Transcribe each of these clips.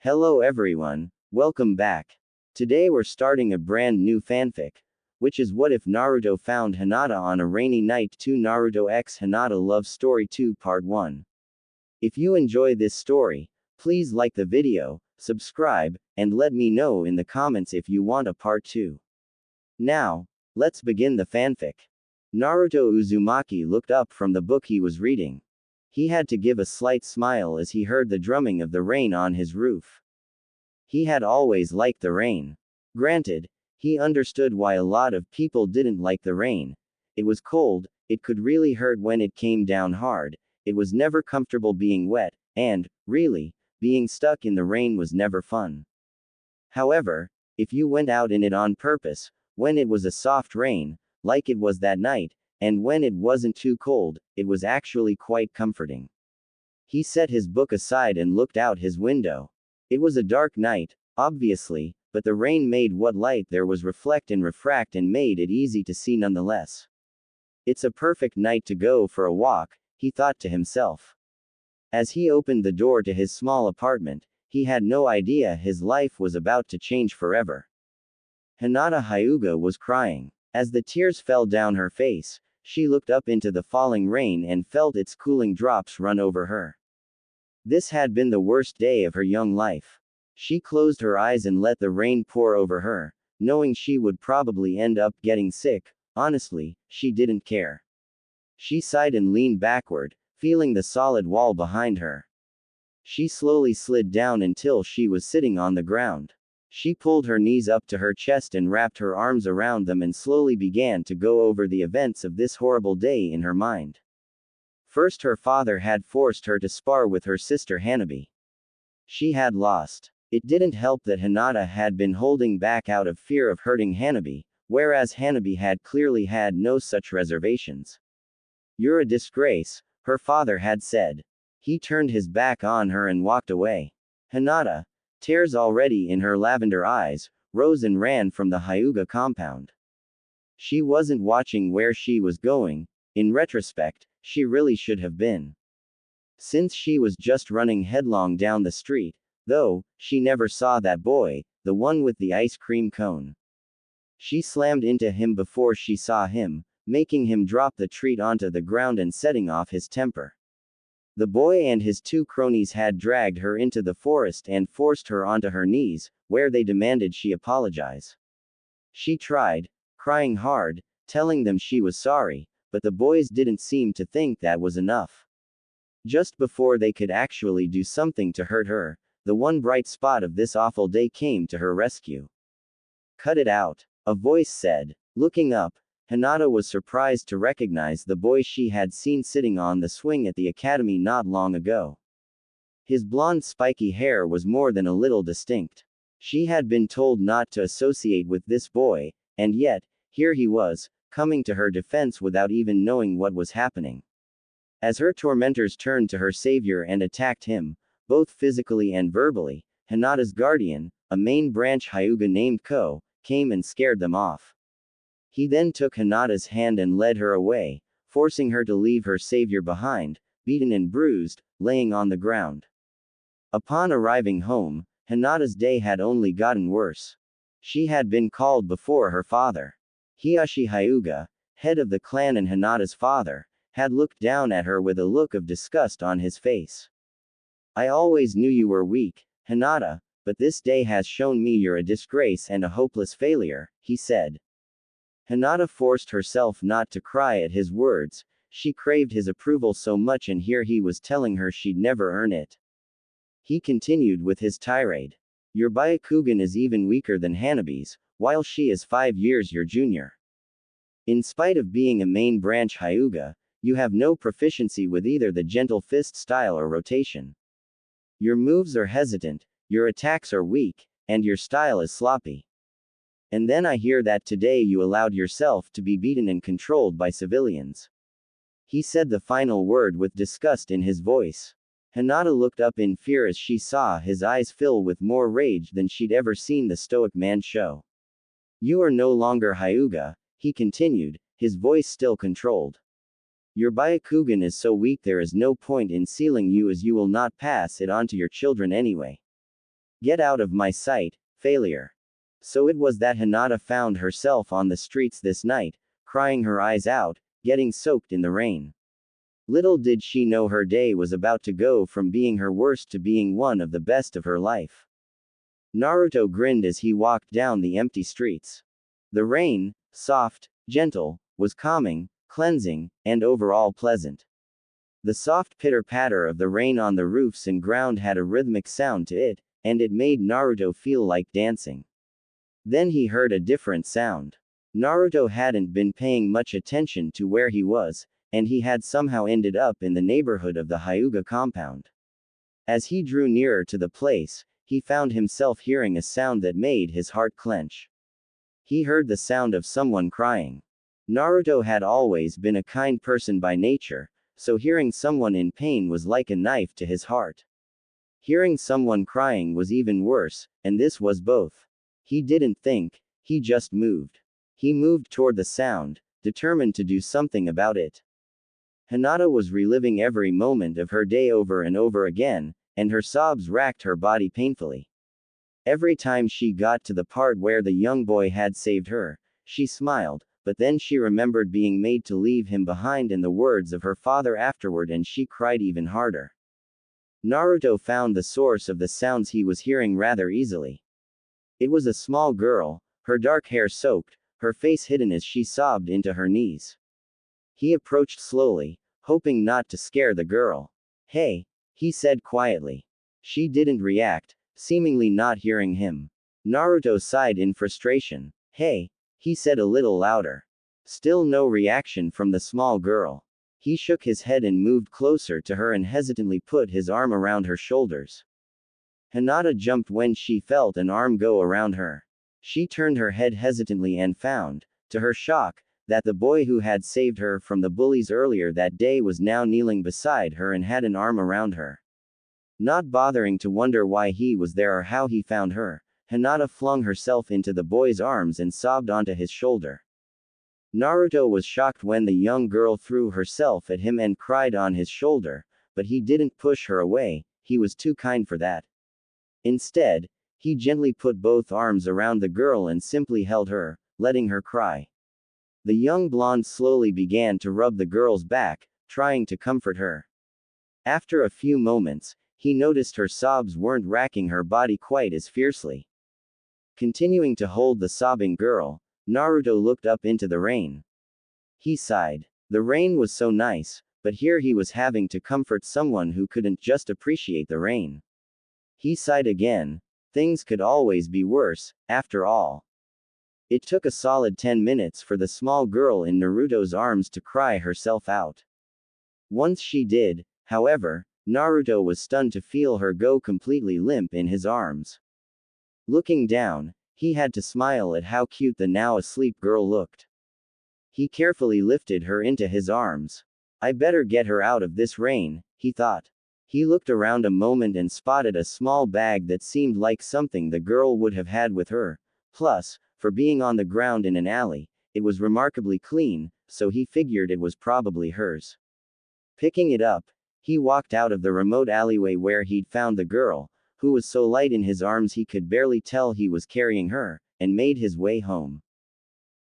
Hello everyone, welcome back. Today we're starting a brand new fanfic, which is What If Naruto Found Hinata on a Rainy Night 2 Naruto x Hinata Love Story 2 Part 1. If you enjoy this story, please like the video, subscribe, and let me know in the comments if you want a part 2. Now, let's begin the fanfic. Naruto Uzumaki looked up from the book he was reading. He had to give a slight smile as he heard the drumming of the rain on his roof. He had always liked the rain. Granted, he understood why a lot of people didn't like the rain. It was cold, it could really hurt when it came down hard, it was never comfortable being wet, and, really, being stuck in the rain was never fun. However, if you went out in it on purpose, when it was a soft rain, like it was that night, and when it wasn't too cold, it was actually quite comforting. He set his book aside and looked out his window. It was a dark night, obviously, but the rain made what light there was reflect and refract and made it easy to see nonetheless. It's a perfect night to go for a walk, he thought to himself. As he opened the door to his small apartment, he had no idea his life was about to change forever. Hinata Hyuga was crying. As the tears fell down her face, she looked up into the falling rain and felt its cooling drops run over her. This had been the worst day of her young life. She closed her eyes and let the rain pour over her, knowing she would probably end up getting sick. Honestly, she didn't care. She sighed and leaned backward, feeling the solid wall behind her. She slowly slid down until she was sitting on the ground. She pulled her knees up to her chest and wrapped her arms around them and slowly began to go over the events of this horrible day in her mind. First, her father had forced her to spar with her sister Hanabi. She had lost. It didn't help that Hinata had been holding back out of fear of hurting Hanabi, whereas Hanabi had clearly had no such reservations. "You're a disgrace," her father had said. He turned his back on her and walked away. Hinata, tears already in her lavender eyes, rose and ran from the Hyuga compound. She wasn't watching where she was going. In retrospect, she really should have been. Since she was just running headlong down the street, though, she never saw that boy, the one with the ice cream cone. She slammed into him before she saw him, making him drop the treat onto the ground and setting off his temper. The boy and his two cronies had dragged her into the forest and forced her onto her knees, where they demanded she apologize. She tried, crying hard, telling them she was sorry, but the boys didn't seem to think that was enough. Just before they could actually do something to hurt her, the one bright spot of this awful day came to her rescue. "Cut it out," a voice said. Looking up, Hinata was surprised to recognize the boy she had seen sitting on the swing at the academy not long ago. His blonde spiky hair was more than a little distinct. She had been told not to associate with this boy, and yet, here he was, coming to her defense without even knowing what was happening. As her tormentors turned to her savior and attacked him, both physically and verbally, Hinata's guardian, a main branch Hyuga named Ko, came and scared them off. He then took Hinata's hand and led her away, forcing her to leave her savior behind, beaten and bruised, laying on the ground. Upon arriving home, Hinata's day had only gotten worse. She had been called before her father. Hiyashi Hyuga, head of the clan and Hinata's father, had looked down at her with a look of disgust on his face. "I always knew you were weak, Hinata, but this day has shown me you're a disgrace and a hopeless failure," he said. Hinata forced herself not to cry at his words. She craved his approval so much, and here he was telling her she'd never earn it. He continued with his tirade. "Your Byakugan is even weaker than Hanabi's, while she is 5 years your junior. In spite of being a main branch Hyuga, you have no proficiency with either the gentle fist style or rotation. Your moves are hesitant, your attacks are weak, and your style is sloppy. And then I hear that today you allowed yourself to be beaten and controlled by civilians." He said the final word with disgust in his voice. Hinata looked up in fear as she saw his eyes fill with more rage than she'd ever seen the stoic man show. "You are no longer Hyuga," he continued, his voice still controlled. "Your Byakugan is so weak there is no point in sealing you as you will not pass it on to your children anyway. Get out of my sight, failure. So it was that Hinata found herself on the streets this night, crying her eyes out, getting soaked in the rain. Little did she know her day was about to go from being her worst to being one of the best of her life. Naruto grinned as he walked down the empty streets. The rain, soft, gentle, was calming, cleansing, and overall pleasant. The soft pitter-patter of the rain on the roofs and ground had a rhythmic sound to it, and it made Naruto feel like dancing. Then he heard a different sound. Naruto hadn't been paying much attention to where he was, and he had somehow ended up in the neighborhood of the Hyuga compound. As he drew nearer to the place, he found himself hearing a sound that made his heart clench. He heard the sound of someone crying. Naruto had always been a kind person by nature, so hearing someone in pain was like a knife to his heart. Hearing someone crying was even worse, and this was both. He didn't think, he just moved. He moved toward the sound, determined to do something about it. Hinata was reliving every moment of her day over and over again, and her sobs racked her body painfully. Every time she got to the part where the young boy had saved her, she smiled, but then she remembered being made to leave him behind and the words of her father afterward, and she cried even harder. Naruto found the source of the sounds he was hearing rather easily. It was a small girl, her dark hair soaked, her face hidden as she sobbed into her knees. He approached slowly, hoping not to scare the girl. "Hey," he said quietly. She didn't react, seemingly not hearing him. Naruto sighed in frustration. "Hey," he said a little louder. Still no reaction from the small girl. He shook his head and moved closer to her and hesitantly put his arm around her shoulders. Hinata jumped when she felt an arm go around her. She turned her head hesitantly and found, to her shock, that the boy who had saved her from the bullies earlier that day was now kneeling beside her and had an arm around her. Not bothering to wonder why he was there or how he found her, Hinata flung herself into the boy's arms and sobbed onto his shoulder. Naruto was shocked when the young girl threw herself at him and cried on his shoulder, but he didn't push her away, he was too kind for that. Instead, he gently put both arms around the girl and simply held her, letting her cry. The young blonde slowly began to rub the girl's back, trying to comfort her. After a few moments, he noticed her sobs weren't racking her body quite as fiercely. Continuing to hold the sobbing girl, Naruto looked up into the rain. He sighed. The rain was so nice, but here he was having to comfort someone who couldn't just appreciate the rain. He sighed again. Things could always be worse, after all. It took a solid 10 minutes for the small girl in Naruto's arms to cry herself out. Once she did, however, Naruto was stunned to feel her go completely limp in his arms. Looking down, he had to smile at how cute the now asleep girl looked. He carefully lifted her into his arms. "I better get her out of this rain," he thought. He looked around a moment and spotted a small bag that seemed like something the girl would have had with her. Plus, for being on the ground in an alley, it was remarkably clean, so he figured it was probably hers. Picking it up, he walked out of the remote alleyway where he'd found the girl, who was so light in his arms he could barely tell he was carrying her, and made his way home.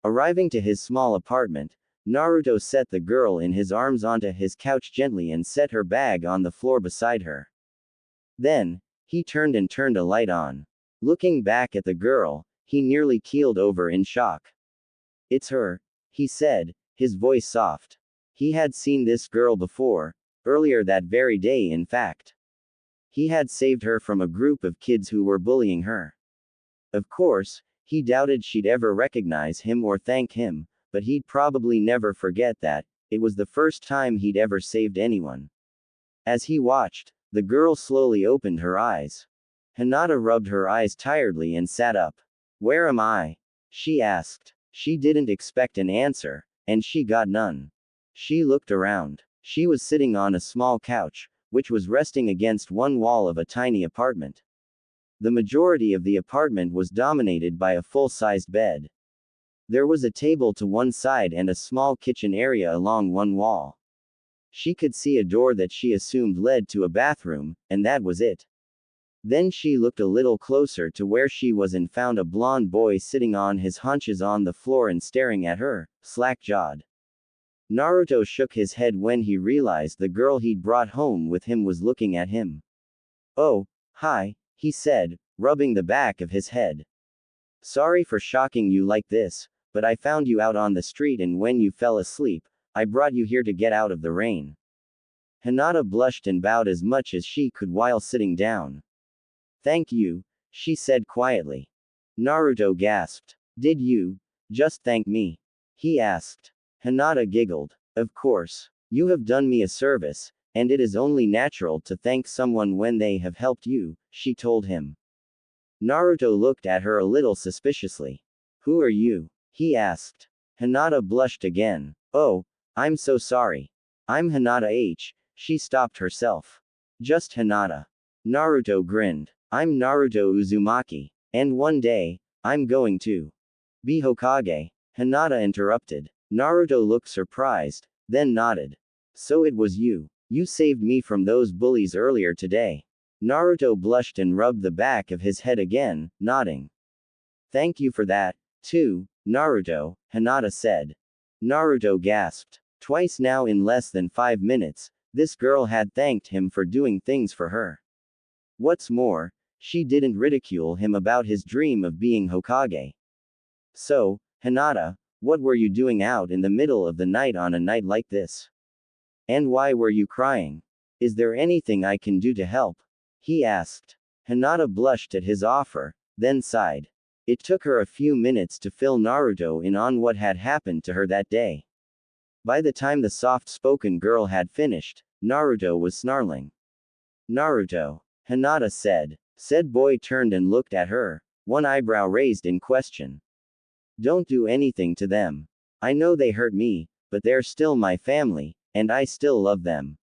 Arriving to his small apartment, Naruto set the girl in his arms onto his couch gently and set her bag on the floor beside her. Then, he turned a light on. Looking back at the girl, he nearly keeled over in shock. "It's her," he said, his voice soft. He had seen this girl before, earlier that very day in fact. He had saved her from a group of kids who were bullying her. Of course, he doubted she'd ever recognize him or thank him, but he'd probably never forget that it was the first time he'd ever saved anyone. As he watched, the girl slowly opened her eyes. Hinata rubbed her eyes tiredly and sat up. "Where am I?" she asked. She didn't expect an answer, and she got none. She looked around. She was sitting on a small couch, which was resting against one wall of a tiny apartment. The majority of the apartment was dominated by a full-sized bed. There was a table to one side and a small kitchen area along one wall. She could see a door that she assumed led to a bathroom, and that was it. Then she looked a little closer to where she was and found a blond boy sitting on his haunches on the floor and staring at her, slack-jawed. Naruto shook his head when he realized the girl he'd brought home with him was looking at him. "Oh, hi," he said, rubbing the back of his head. "Sorry for shocking you like this, but I found you out on the street and when you fell asleep, I brought you here to get out of the rain." Hinata blushed and bowed as much as she could while sitting down. "Thank you," she said quietly. Naruto gasped. "Did you just thank me?" he asked. Hinata giggled. "Of course. You have done me a service, and it is only natural to thank someone when they have helped you," she told him. Naruto looked at her a little suspiciously. "Who are you?" he asked. Hinata blushed again. "Oh, I'm so sorry. I'm Hinata H." She stopped herself. "Just Hinata." Naruto grinned. "I'm Naruto Uzumaki. And one day, I'm going to be Hokage." Hinata interrupted. Naruto looked surprised, then nodded. "So it was you. You saved me from those bullies earlier today." Naruto blushed and rubbed the back of his head again, nodding. "Thank you for that, too, Naruto," Hinata said. Naruto gasped. Twice now in less than 5 minutes, this girl had thanked him for doing things for her. What's more, she didn't ridicule him about his dream of being Hokage. "So, Hinata, what were you doing out in the middle of the night on a night like this? And why were you crying? Is there anything I can do to help?" he asked. Hinata blushed at his offer, then sighed. It took her a few minutes to fill Naruto in on what had happened to her that day. By the time the soft-spoken girl had finished, Naruto was snarling. "Naruto," Hinata said. Said boy turned and looked at her, one eyebrow raised in question. "Don't do anything to them. I know they hurt me, but they're still my family, and I still love them.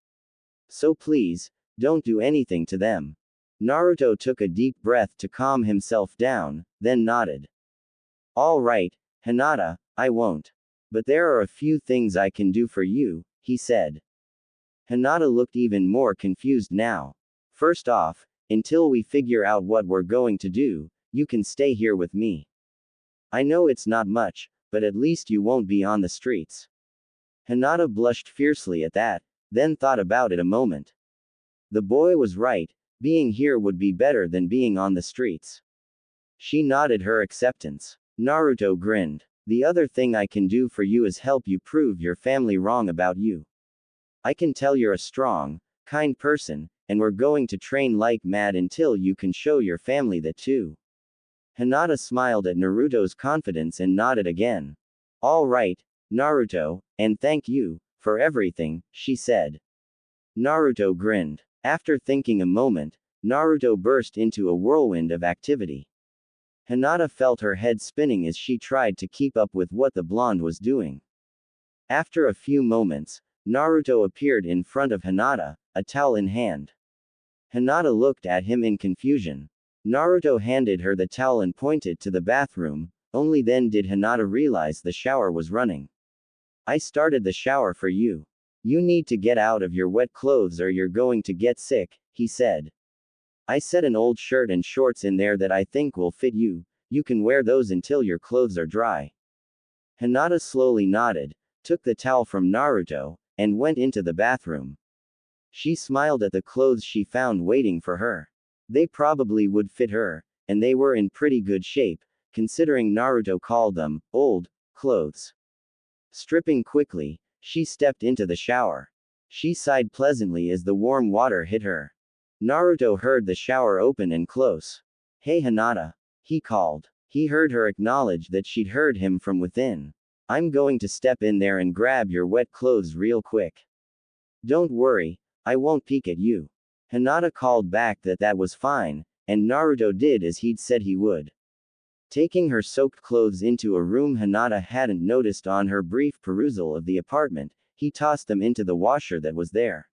So please, don't do anything to them." Naruto took a deep breath to calm himself down, then nodded. "All right, Hinata, I won't. But there are a few things I can do for you," he said. Hinata looked even more confused now. "First off, until we figure out what we're going to do, you can stay here with me. I know it's not much, but at least you won't be on the streets." Hinata blushed fiercely at that, then thought about it a moment. The boy was right, being here would be better than being on the streets. She nodded her acceptance. Naruto grinned. "The other thing I can do for you is help you prove your family wrong about you. I can tell you're a strong, kind person, and we're going to train like mad until you can show your family that too." Hinata smiled at Naruto's confidence and nodded again. "All right, Naruto, and thank you for everything," she said. Naruto grinned. After thinking a moment, Naruto burst into a whirlwind of activity. Hinata felt her head spinning as she tried to keep up with what the blonde was doing. After a few moments, Naruto appeared in front of Hinata, a towel in hand. Hinata looked at him in confusion. Naruto handed her the towel and pointed to the bathroom, only then did Hinata realize the shower was running. "I started the shower for you. You need to get out of your wet clothes or you're going to get sick," he said. "I set an old shirt and shorts in there that I think will fit you. You can wear those until your clothes are dry." Hinata slowly nodded, took the towel from Naruto, and went into the bathroom. She smiled at the clothes she found waiting for her. They probably would fit her, and they were in pretty good shape, considering Naruto called them old clothes. Stripping quickly, she stepped into the shower. She sighed pleasantly as the warm water hit her. Naruto heard the shower open and close. "Hey Hinata," he called. He heard her acknowledge that she'd heard him from within. "I'm going to step in there and grab your wet clothes real quick. Don't worry, I won't peek at you." Hinata called back that that was fine, and Naruto did as he'd said he would. Taking her soaked clothes into a room Hinata hadn't noticed on her brief perusal of the apartment, he tossed them into the washer that was there.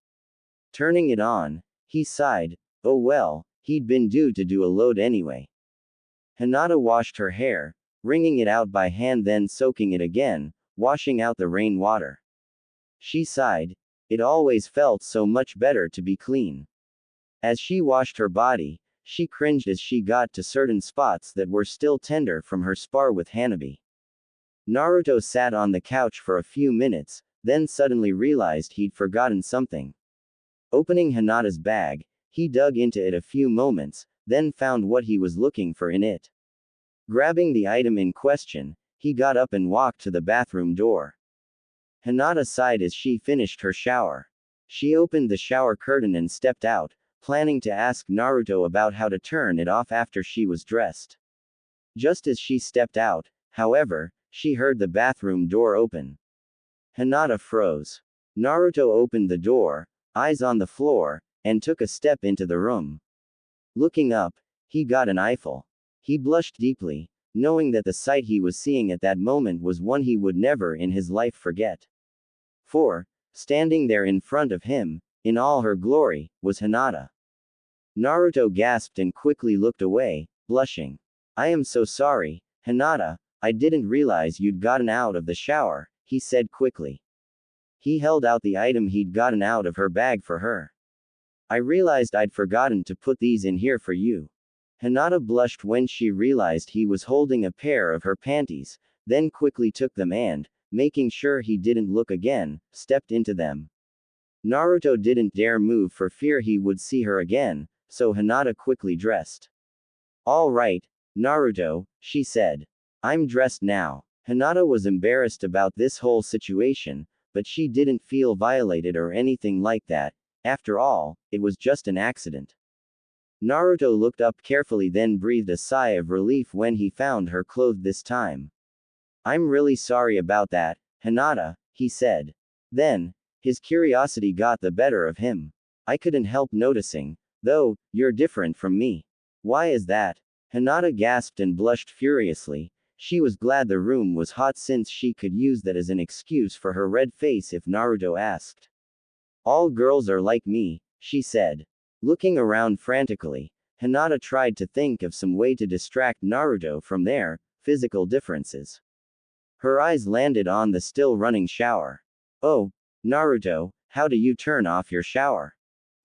Turning it on, he sighed. Oh well, he'd been due to do a load anyway. Hinata washed her hair, wringing it out by hand then soaking it again, washing out the rain water. She sighed. It always felt so much better to be clean. As she washed her body, she cringed as she got to certain spots that were still tender from her spar with Hanabi. Naruto sat on the couch for a few minutes, then suddenly realized he'd forgotten something. Opening Hinata's bag, he dug into it a few moments, then found what he was looking for in it. Grabbing the item in question, he got up and walked to the bathroom door. Hinata sighed as she finished her shower. She opened the shower curtain and stepped out, planning to ask Naruto about how to turn it off after she was dressed. Just as she stepped out, however, she heard the bathroom door open. Hinata froze. Naruto opened the door, eyes on the floor, and took a step into the room. Looking up, he got an eyeful. He blushed deeply, knowing that the sight he was seeing at that moment was one he would never in his life forget. For, standing there in front of him, in all her glory, was Hinata. Naruto gasped and quickly looked away, blushing. I am so sorry, Hinata, I didn't realize you'd gotten out of the shower, he said quickly. He held out the item he'd gotten out of her bag for her. I realized I'd forgotten to put these in here for you. Hinata blushed when she realized he was holding a pair of her panties, then quickly took them and, making sure he didn't look again, stepped into them. Naruto didn't dare move for fear he would see her again, so Hinata quickly dressed. All right, Naruto, she said. I'm dressed now. Hinata was embarrassed about this whole situation, but she didn't feel violated or anything like that. After all, it was just an accident. Naruto looked up carefully, then breathed a sigh of relief when he found her clothed this time. I'm really sorry about that, Hinata, he said. Then, his curiosity got the better of him. I couldn't help noticing, though, you're different from me. Why is that? Hinata gasped and blushed furiously. She was glad the room was hot since she could use that as an excuse for her red face if Naruto asked. All girls are like me, she said. Looking around frantically, Hinata tried to think of some way to distract Naruto from their physical differences. Her eyes landed on the still running shower. Oh, Naruto, how do you turn off your shower?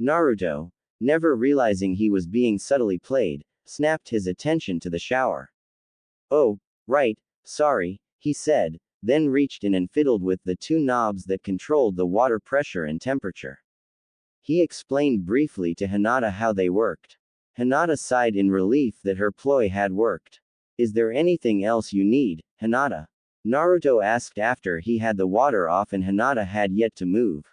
Naruto, never realizing he was being subtly played, snapped his attention to the shower. Oh, right, sorry, he said, then reached in and fiddled with the two knobs that controlled the water pressure and temperature. He explained briefly to Hinata how they worked. Hinata sighed in relief that her ploy had worked. Is there anything else you need, Hinata? Naruto asked after he had the water off and Hinata had yet to move.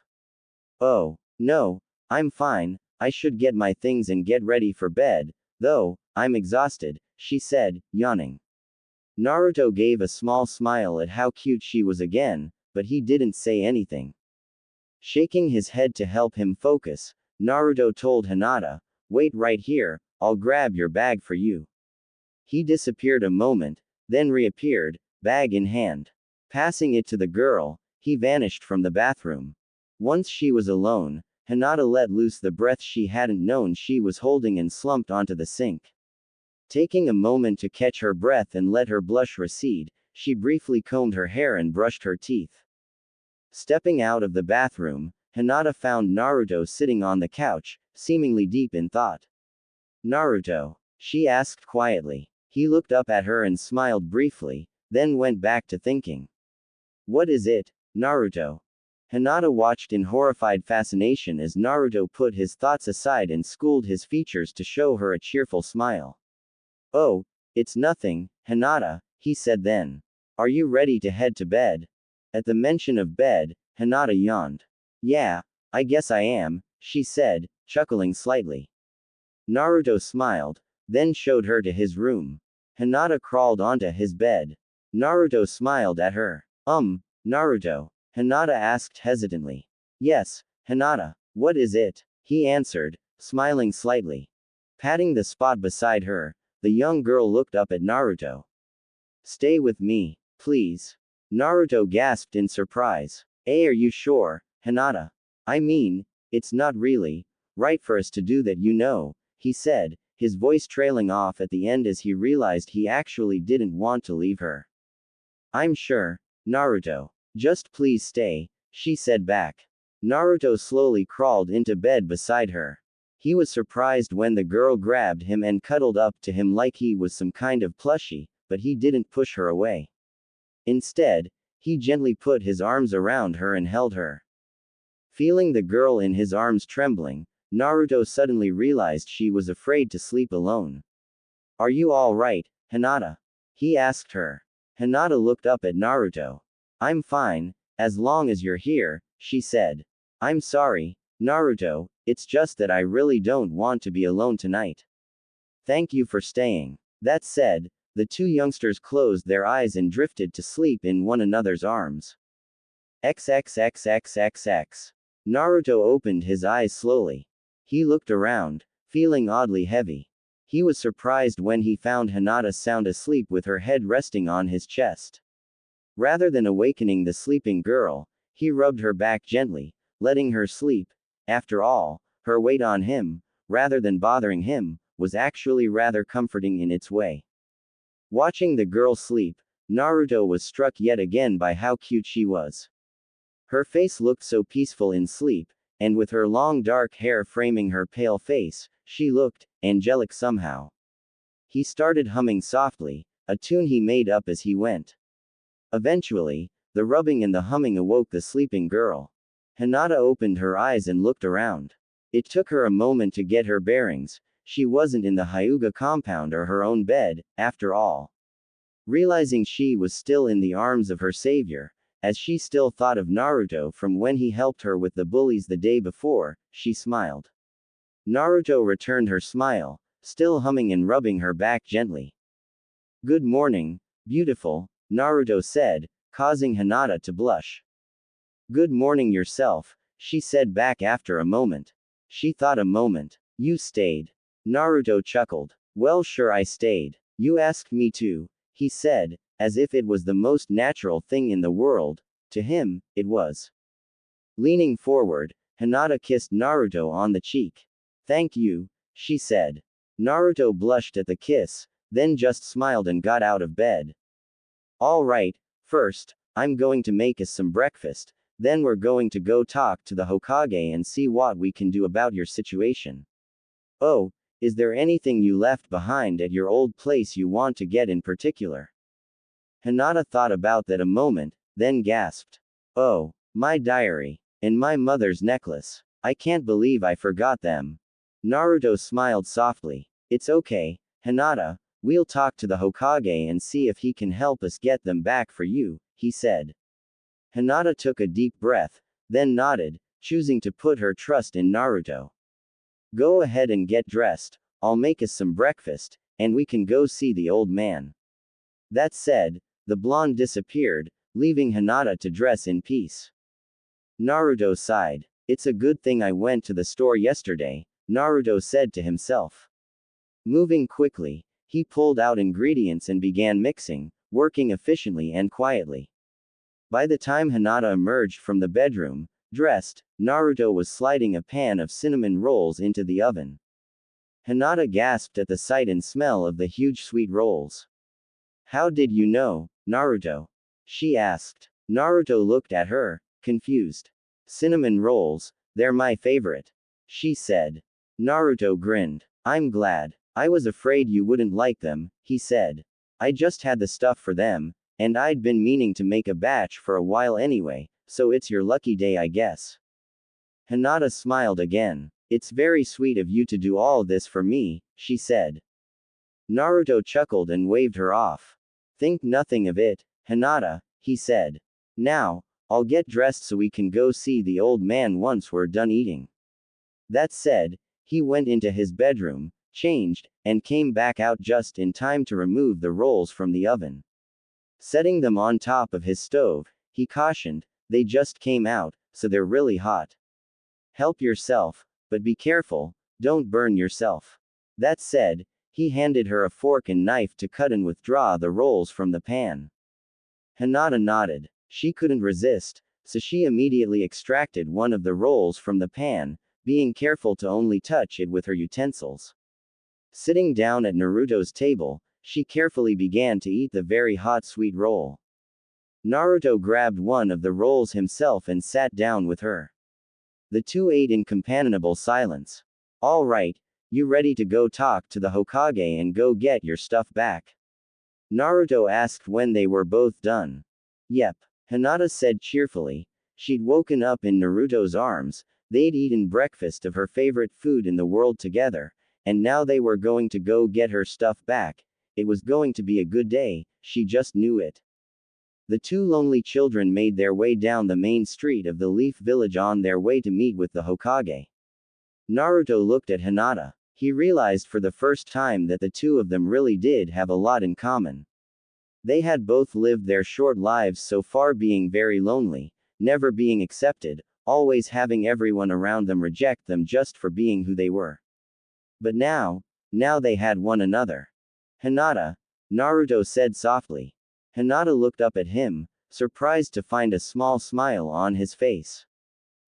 Oh, no, I'm fine, I should get my things and get ready for bed, though, I'm exhausted, she said, yawning. Naruto gave a small smile at how cute she was again, but he didn't say anything. Shaking his head to help him focus, Naruto told Hinata, wait right here, I'll grab your bag for you. He disappeared a moment, then reappeared, bag in hand. Passing it to the girl, he vanished from the bathroom. Once she was alone, Hinata let loose the breath she hadn't known she was holding and slumped onto the sink. Taking a moment to catch her breath and let her blush recede, she briefly combed her hair and brushed her teeth. Stepping out of the bathroom, Hinata found Naruto sitting on the couch, seemingly deep in thought. Naruto, she asked quietly. He looked up at her and smiled briefly, then went back to thinking. What is it, Naruto? Hinata watched in horrified fascination as Naruto put his thoughts aside and schooled his features to show her a cheerful smile. Oh, it's nothing, Hinata, he said then. Are you ready to head to bed? At the mention of bed, Hinata yawned. Yeah, I guess I am, she said, chuckling slightly. Naruto smiled, then showed her to his room. Hinata crawled onto his bed. Naruto smiled at her. Naruto? Hinata asked hesitantly. Yes, Hinata, what is it? He answered, smiling slightly. Patting the spot beside her, the young girl looked up at Naruto. Stay with me, please. Naruto gasped in surprise. Are you sure, Hinata? I mean, it's not really right for us to do that, you know, he said, his voice trailing off at the end as he realized he actually didn't want to leave her. I'm sure, Naruto. Just please stay, she said back. Naruto slowly crawled into bed beside her. He was surprised when the girl grabbed him and cuddled up to him like he was some kind of plushie, but he didn't push her away. Instead, he gently put his arms around her and held her. Feeling the girl in his arms trembling, Naruto suddenly realized she was afraid to sleep alone. Are you all right, Hinata? He asked her. Hinata looked up at Naruto. I'm fine, as long as you're here, she said. I'm sorry, Naruto, it's just that I really don't want to be alone tonight. Thank you for staying. That said, the two youngsters closed their eyes and drifted to sleep in one another's arms. XXXXXX. Naruto opened his eyes slowly. He looked around, feeling oddly heavy. He was surprised when he found Hinata sound asleep with her head resting on his chest. Rather than awakening the sleeping girl, he rubbed her back gently, letting her sleep. After all, her weight on him, rather than bothering him, was actually rather comforting in its way. Watching the girl sleep, Naruto was struck yet again by how cute she was. Her face looked so peaceful in sleep, and with her long dark hair framing her pale face, she looked angelic somehow. He started humming softly, a tune he made up as he went. Eventually, the rubbing and the humming awoke the sleeping girl. Hinata opened her eyes and looked around. It took her a moment to get her bearings. She wasn't in the Hyuga compound or her own bed, after all. Realizing she was still in the arms of her savior, as she still thought of Naruto from when he helped her with the bullies the day before, she smiled. Naruto returned her smile, still humming and rubbing her back gently. Good morning, beautiful, Naruto said, causing Hinata to blush. Good morning yourself, she said back after a moment. She thought a moment. You stayed. Naruto chuckled. Well, sure, I stayed. You asked me to, he said, as if it was the most natural thing in the world. To him, it was. Leaning forward, Hinata kissed Naruto on the cheek. Thank you, she said. Naruto blushed at the kiss, then just smiled and got out of bed. All right, first, I'm going to make us some breakfast, then we're going to go talk to the Hokage and see what we can do about your situation. Oh, is there anything you left behind at your old place you want to get in particular? Hinata thought about that a moment, then gasped. Oh, my diary. And my mother's necklace. I can't believe I forgot them. Naruto smiled softly. It's okay, Hinata, we'll talk to the Hokage and see if he can help us get them back for you, he said. Hinata took a deep breath, then nodded, choosing to put her trust in Naruto. Go ahead and get dressed, I'll make us some breakfast, and we can go see the old man. That said, the blonde disappeared, leaving Hinata to dress in peace. Naruto sighed. It's a good thing I went to the store yesterday, Naruto said to himself. Moving quickly, he pulled out ingredients and began mixing, working efficiently and quietly. By the time Hinata emerged from the bedroom, dressed, Naruto was sliding a pan of cinnamon rolls into the oven. Hinata gasped at the sight and smell of the huge sweet rolls. How did you know, Naruto? She asked. Naruto looked at her, confused. Cinnamon rolls, they're my favorite. She said. Naruto grinned. I'm glad. I was afraid you wouldn't like them, he said. I just had the stuff for them, and I'd been meaning to make a batch for a while anyway, so it's your lucky day, I guess. Hinata smiled again. It's very sweet of you to do all this for me, she said. Naruto chuckled and waved her off. Think nothing of it, Hinata, he said. Now, I'll get dressed so we can go see the old man once we're done eating. That said, he went into his bedroom, changed, and came back out just in time to remove the rolls from the oven. Setting them on top of his stove, he cautioned, they just came out, so they're really hot. Help yourself, but be careful, don't burn yourself. That said, he handed her a fork and knife to cut and withdraw the rolls from the pan. Hinata nodded. She couldn't resist, so she immediately extracted one of the rolls from the pan, being careful to only touch it with her utensils. Sitting down at Naruto's table, she carefully began to eat the very hot sweet roll. Naruto grabbed one of the rolls himself and sat down with her. The two ate in companionable silence. Alright, you ready to go talk to the Hokage and go get your stuff back? Naruto asked when they were both done. Yep, Hinata said cheerfully. She'd woken up in Naruto's arms, they'd eaten breakfast of her favorite food in the world together, and now they were going to go get her stuff back. It was going to be a good day, she just knew it. The two lonely children made their way down the main street of the Leaf Village on their way to meet with the Hokage. Naruto looked at Hinata. He realized for the first time that the two of them really did have a lot in common. They had both lived their short lives so far being very lonely, never being accepted, always having everyone around them reject them just for being who they were. But now they had one another. Hinata, Naruto said softly. Hinata looked up at him, surprised to find a small smile on his face.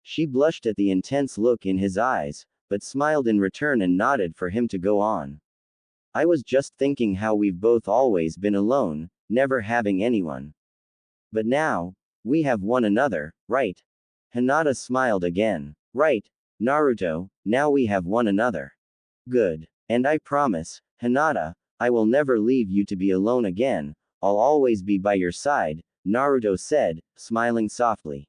She blushed at the intense look in his eyes, but smiled in return and nodded for him to go on. I was just thinking how we've both always been alone, never having anyone. But now, we have one another, right? Hinata smiled again. Right, Naruto, now we have one another. Good. And I promise, Hinata, I will never leave you to be alone again, I'll always be by your side, Naruto said, smiling softly.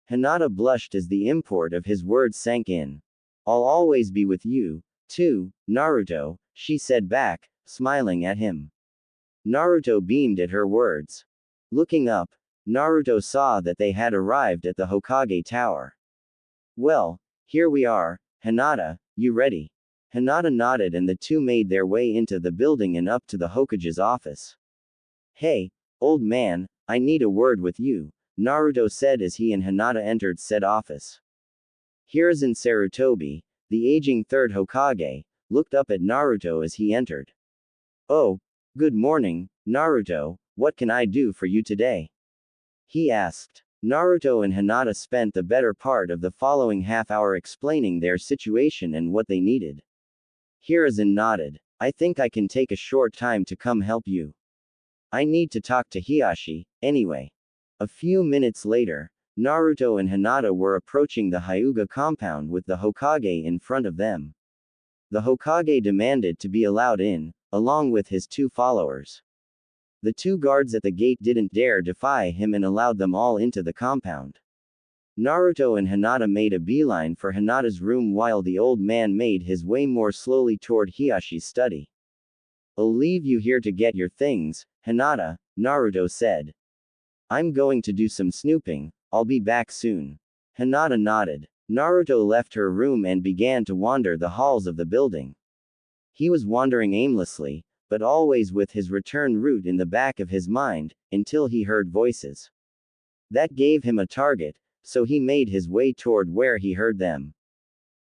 Hinata blushed as the import of his words sank in. I'll always be with you, too, Naruto, she said back, smiling at him. Naruto beamed at her words. Looking up, Naruto saw that they had arrived at the Hokage Tower. Well, here we are, Hinata, you ready? Hinata nodded and the two made their way into the building and up to the Hokage's office. Hey, old man, I need a word with you, Naruto said as he and Hinata entered said office. Hiruzen Sarutobi, the aging third Hokage, looked up at Naruto as he entered. Oh, good morning, Naruto, what can I do for you today? He asked. Naruto and Hinata spent the better part of the following half hour explaining their situation and what they needed. Hiruzen nodded. I think I can take a short time to come help you. I need to talk to Hiashi, anyway. A few minutes later, Naruto and Hinata were approaching the Hyuga compound with the Hokage in front of them. The Hokage demanded to be allowed in, along with his two followers. The two guards at the gate didn't dare defy him and allowed them all into the compound. Naruto and Hinata made a beeline for Hinata's room while the old man made his way more slowly toward Hiashi's study. I'll leave you here to get your things, Hinata, Naruto said. I'm going to do some snooping, I'll be back soon. Hinata nodded. Naruto left her room and began to wander the halls of the building. He was wandering aimlessly, but always with his return route in the back of his mind, until he heard voices. That gave him a target, so he made his way toward where he heard them.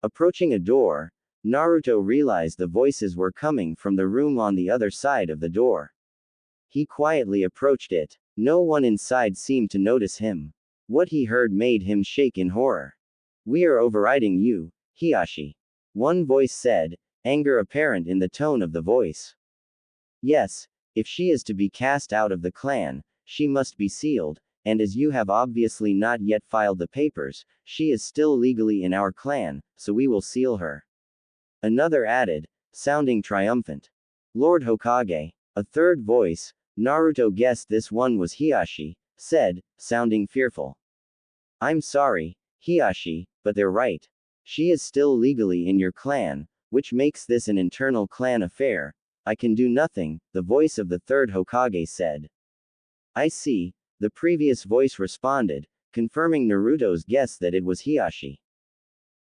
Approaching a door, Naruto realized the voices were coming from the room on the other side of the door. He quietly approached it. No one inside seemed to notice him. What he heard made him shake in horror. We are overriding you, Hiashi. One voice said, anger apparent in the tone of the voice. Yes, if she is to be cast out of the clan, she must be sealed, and as you have obviously not yet filed the papers, she is still legally in our clan, so we will seal her. Another added, sounding triumphant. Lord Hokage. A third voice, Naruto guessed this one was Hiashi, said, sounding fearful. I'm sorry, Hiashi, but they're right. She is still legally in your clan, which makes this an internal clan affair. I can do nothing, the voice of the third Hokage said. I see, the previous voice responded, confirming Naruto's guess that it was Hiashi.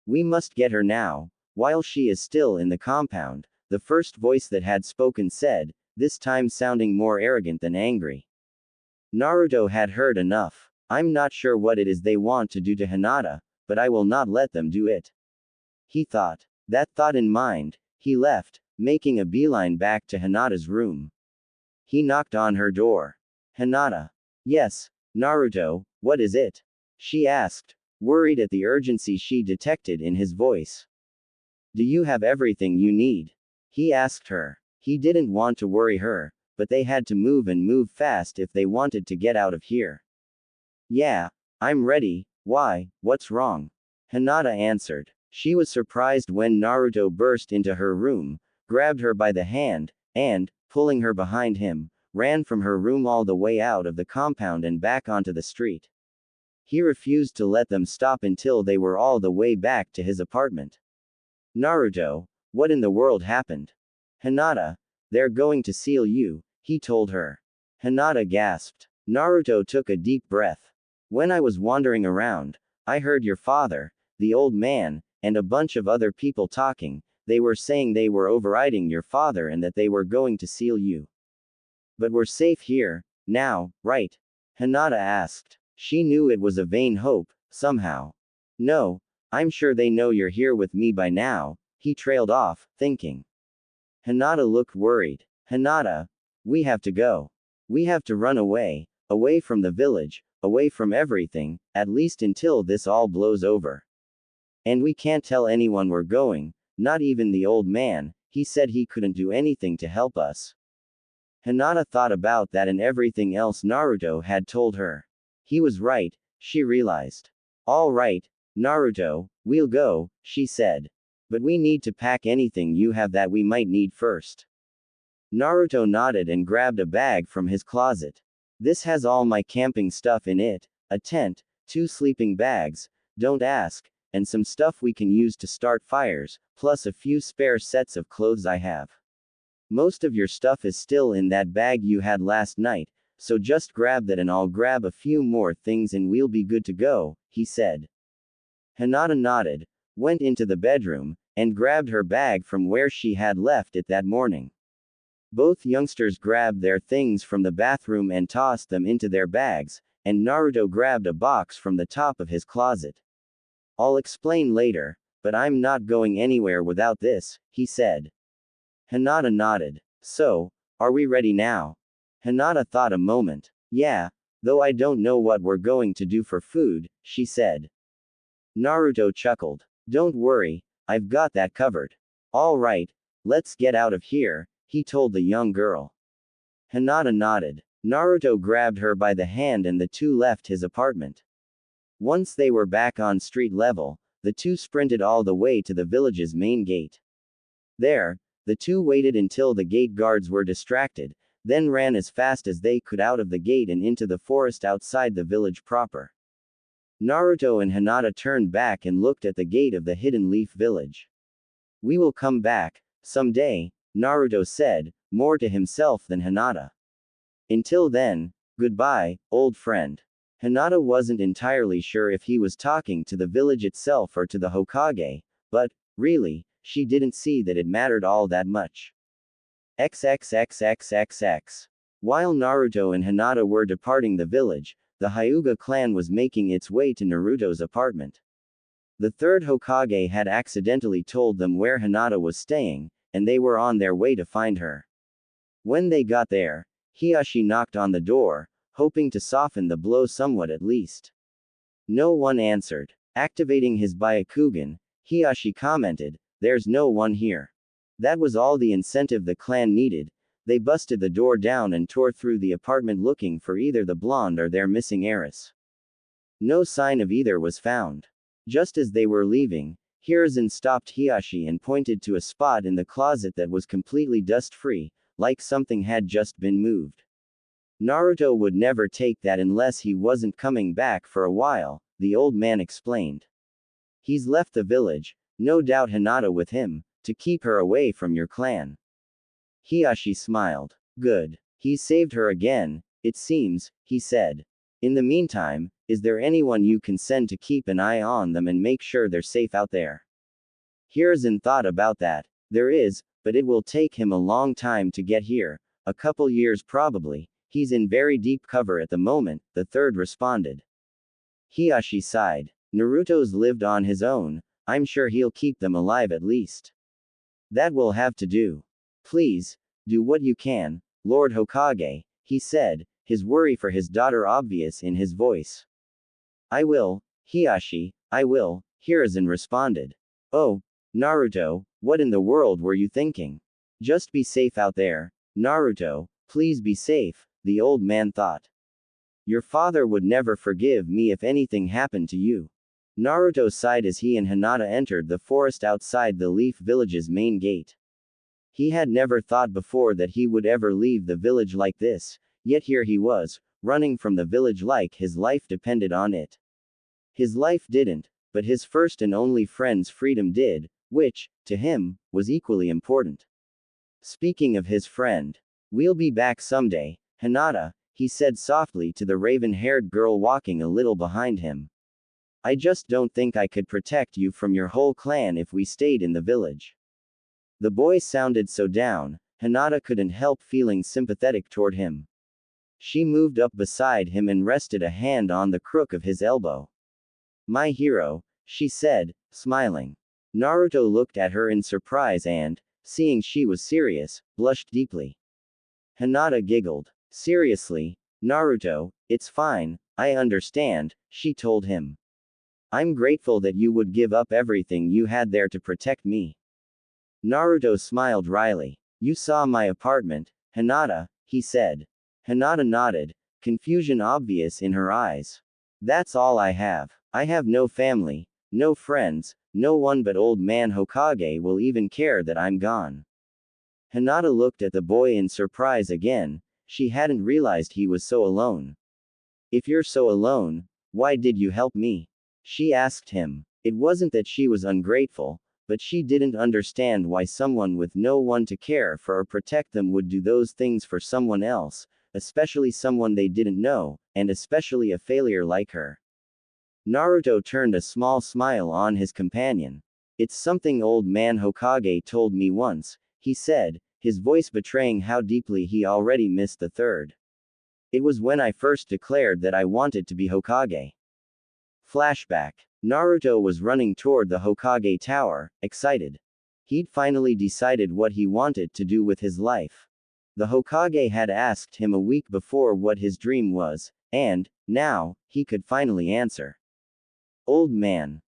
We must get her now, while she is still in the compound, the first voice that had spoken said, this time sounding more arrogant than angry. Naruto had heard enough. I'm not sure what it is they want to do to Hinata, but I will not let them do it. He thought. That thought in mind, he left, making a beeline back to Hinata's room. He knocked on her door. Hinata. Yes, Naruto, what is it? She asked, worried at the urgency she detected in his voice. Do you have everything you need? He asked her. He didn't want to worry her, but they had to move and move fast if they wanted to get out of here. Yeah, I'm ready. Why, what's wrong? Hinata answered. She was surprised when Naruto burst into her room, grabbed her by the hand, and, pulling her behind him, ran from her room all the way out of the compound and back onto the street. He refused to let them stop until they were all the way back to his apartment. Naruto, what in the world happened? Hinata, they're going to seal you, he told her. Hinata gasped. Naruto took a deep breath. When I was wandering around, I heard your father, the old man, and a bunch of other people talking. They were saying they were overriding your father and that they were going to seal you. But we're safe here, now, right? Hinata asked. She knew it was a vain hope, somehow. No, I'm sure they know you're here with me by now, he trailed off, thinking. Hinata looked worried. Hinata, we have to go. We have to run away, away from the village, away from everything, at least until this all blows over. And we can't tell anyone we're going, not even the old man, he said he couldn't do anything to help us. Hinata thought about that and everything else Naruto had told her. He was right, she realized. All right, Naruto, we'll go, she said. But we need to pack anything you have that we might need first. Naruto nodded and grabbed a bag from his closet. This has all my camping stuff in it, a tent, 2 sleeping bags, don't ask, and some stuff we can use to start fires, plus a few spare sets of clothes I have. Most of your stuff is still in that bag you had last night, so just grab that and I'll grab a few more things and we'll be good to go, he said. Hinata nodded, went into the bedroom, and grabbed her bag from where she had left it that morning. Both youngsters grabbed their things from the bathroom and tossed them into their bags, and Naruto grabbed a box from the top of his closet. I'll explain later, but I'm not going anywhere without this, he said. Hinata nodded. So, are we ready now? Hinata thought a moment. Yeah, though I don't know what we're going to do for food, she said. Naruto chuckled. Don't worry, I've got that covered. All right, let's get out of here, he told the young girl. Hinata nodded. Naruto grabbed her by the hand and the two left his apartment. Once they were back on street level, the two sprinted all the way to the village's main gate. There, the two waited until the gate guards were distracted, then ran as fast as they could out of the gate and into the forest outside the village proper. Naruto and Hinata turned back and looked at the gate of the Hidden Leaf village. We will come back, someday, Naruto said, more to himself than Hinata. Until then, goodbye, old friend. Hinata wasn't entirely sure if he was talking to the village itself or to the Hokage, but, really, she didn't see that it mattered all that much. XXXXXX. While Naruto and Hinata were departing the village, the Hyuga clan was making its way to Naruto's apartment. The third Hokage had accidentally told them where Hinata was staying, and they were on their way to find her. When they got there, Hiashi knocked on the door, hoping to soften the blow somewhat at least. No one answered. Activating his Byakugan, Hiashi commented, "There's no one here." That was all the incentive the clan needed. They busted the door down and tore through the apartment looking for either the blonde or their missing heiress. No sign of either was found. Just as they were leaving, Hiruzen stopped Hiashi and pointed to a spot in the closet that was completely dust-free, like something had just been moved. Naruto would never take that unless he wasn't coming back for a while, the old man explained. He's left the village, no doubt Hinata with him, to keep her away from your clan. Hiashi smiled. Good. He's saved her again, it seems, he said. In the meantime, is there anyone you can send to keep an eye on them and make sure they're safe out there? Hiruzen thought about that. There is, but it will take him a long time to get here, a couple years probably. He's in very deep cover at the moment, the third responded. Hiashi sighed. Naruto's lived on his own, I'm sure he'll keep them alive at least. That will have to do. Please, do what you can, Lord Hokage, he said, his worry for his daughter obvious in his voice. I will, Hiashi, I will, Hiruzen responded. Oh, Naruto, what in the world were you thinking? Just be safe out there, Naruto, please be safe, the old man thought. Your father would never forgive me if anything happened to you. Naruto sighed as he and Hinata entered the forest outside the Leaf Village's main gate. He had never thought before that he would ever leave the village like this, yet here he was, running from the village like his life depended on it. His life didn't, but his first and only friend's freedom did, which, to him, was equally important. Speaking of his friend, we'll be back someday, Hinata, he said softly to the raven-haired girl walking a little behind him. I just don't think I could protect you from your whole clan if we stayed in the village. The boy sounded so down, Hinata couldn't help feeling sympathetic toward him. She moved up beside him and rested a hand on the crook of his elbow. My hero, she said, smiling. Naruto looked at her in surprise and, seeing she was serious, blushed deeply. Hinata giggled. Seriously, Naruto, it's fine, I understand, she told him. I'm grateful that you would give up everything you had there to protect me. Naruto smiled wryly. You saw my apartment, Hinata, he said. Hinata nodded, confusion obvious in her eyes. That's all I have. I have no family, no friends, no one but old man Hokage will even care that I'm gone. Hinata looked at the boy in surprise again, she hadn't realized he was so alone. If you're so alone, why did you help me? She asked him. It wasn't that she was ungrateful, but she didn't understand why someone with no one to care for or protect them would do those things for someone else, especially someone they didn't know, and especially a failure like her. Naruto turned a small smile on his companion. It's something old man Hokage told me once, he said, his voice betraying how deeply he already missed the third. It was when I first declared that I wanted to be Hokage. Flashback. Naruto was running toward the Hokage tower, excited. He'd finally decided what he wanted to do with his life. The Hokage had asked him a week before what his dream was, and, now, he could finally answer. Old man,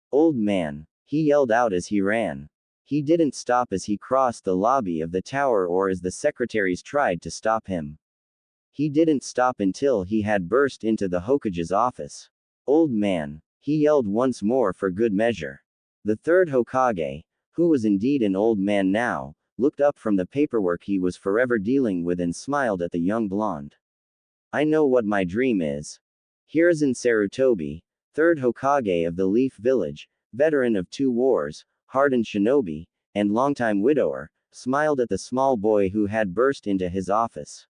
he yelled out as he ran. He didn't stop as he crossed the lobby of the tower or as the secretaries tried to stop him. He didn't stop until he had burst into the Hokage's office. Old man, he yelled once more for good measure. The third Hokage, who was indeed an old man now, looked up from the paperwork he was forever dealing with and smiled at the young blonde. I know what my dream is. Hiruzen Sarutobi, third Hokage of the Leaf Village, veteran of 2 wars, hardened shinobi, and longtime widower, smiled at the small boy who had burst into his office.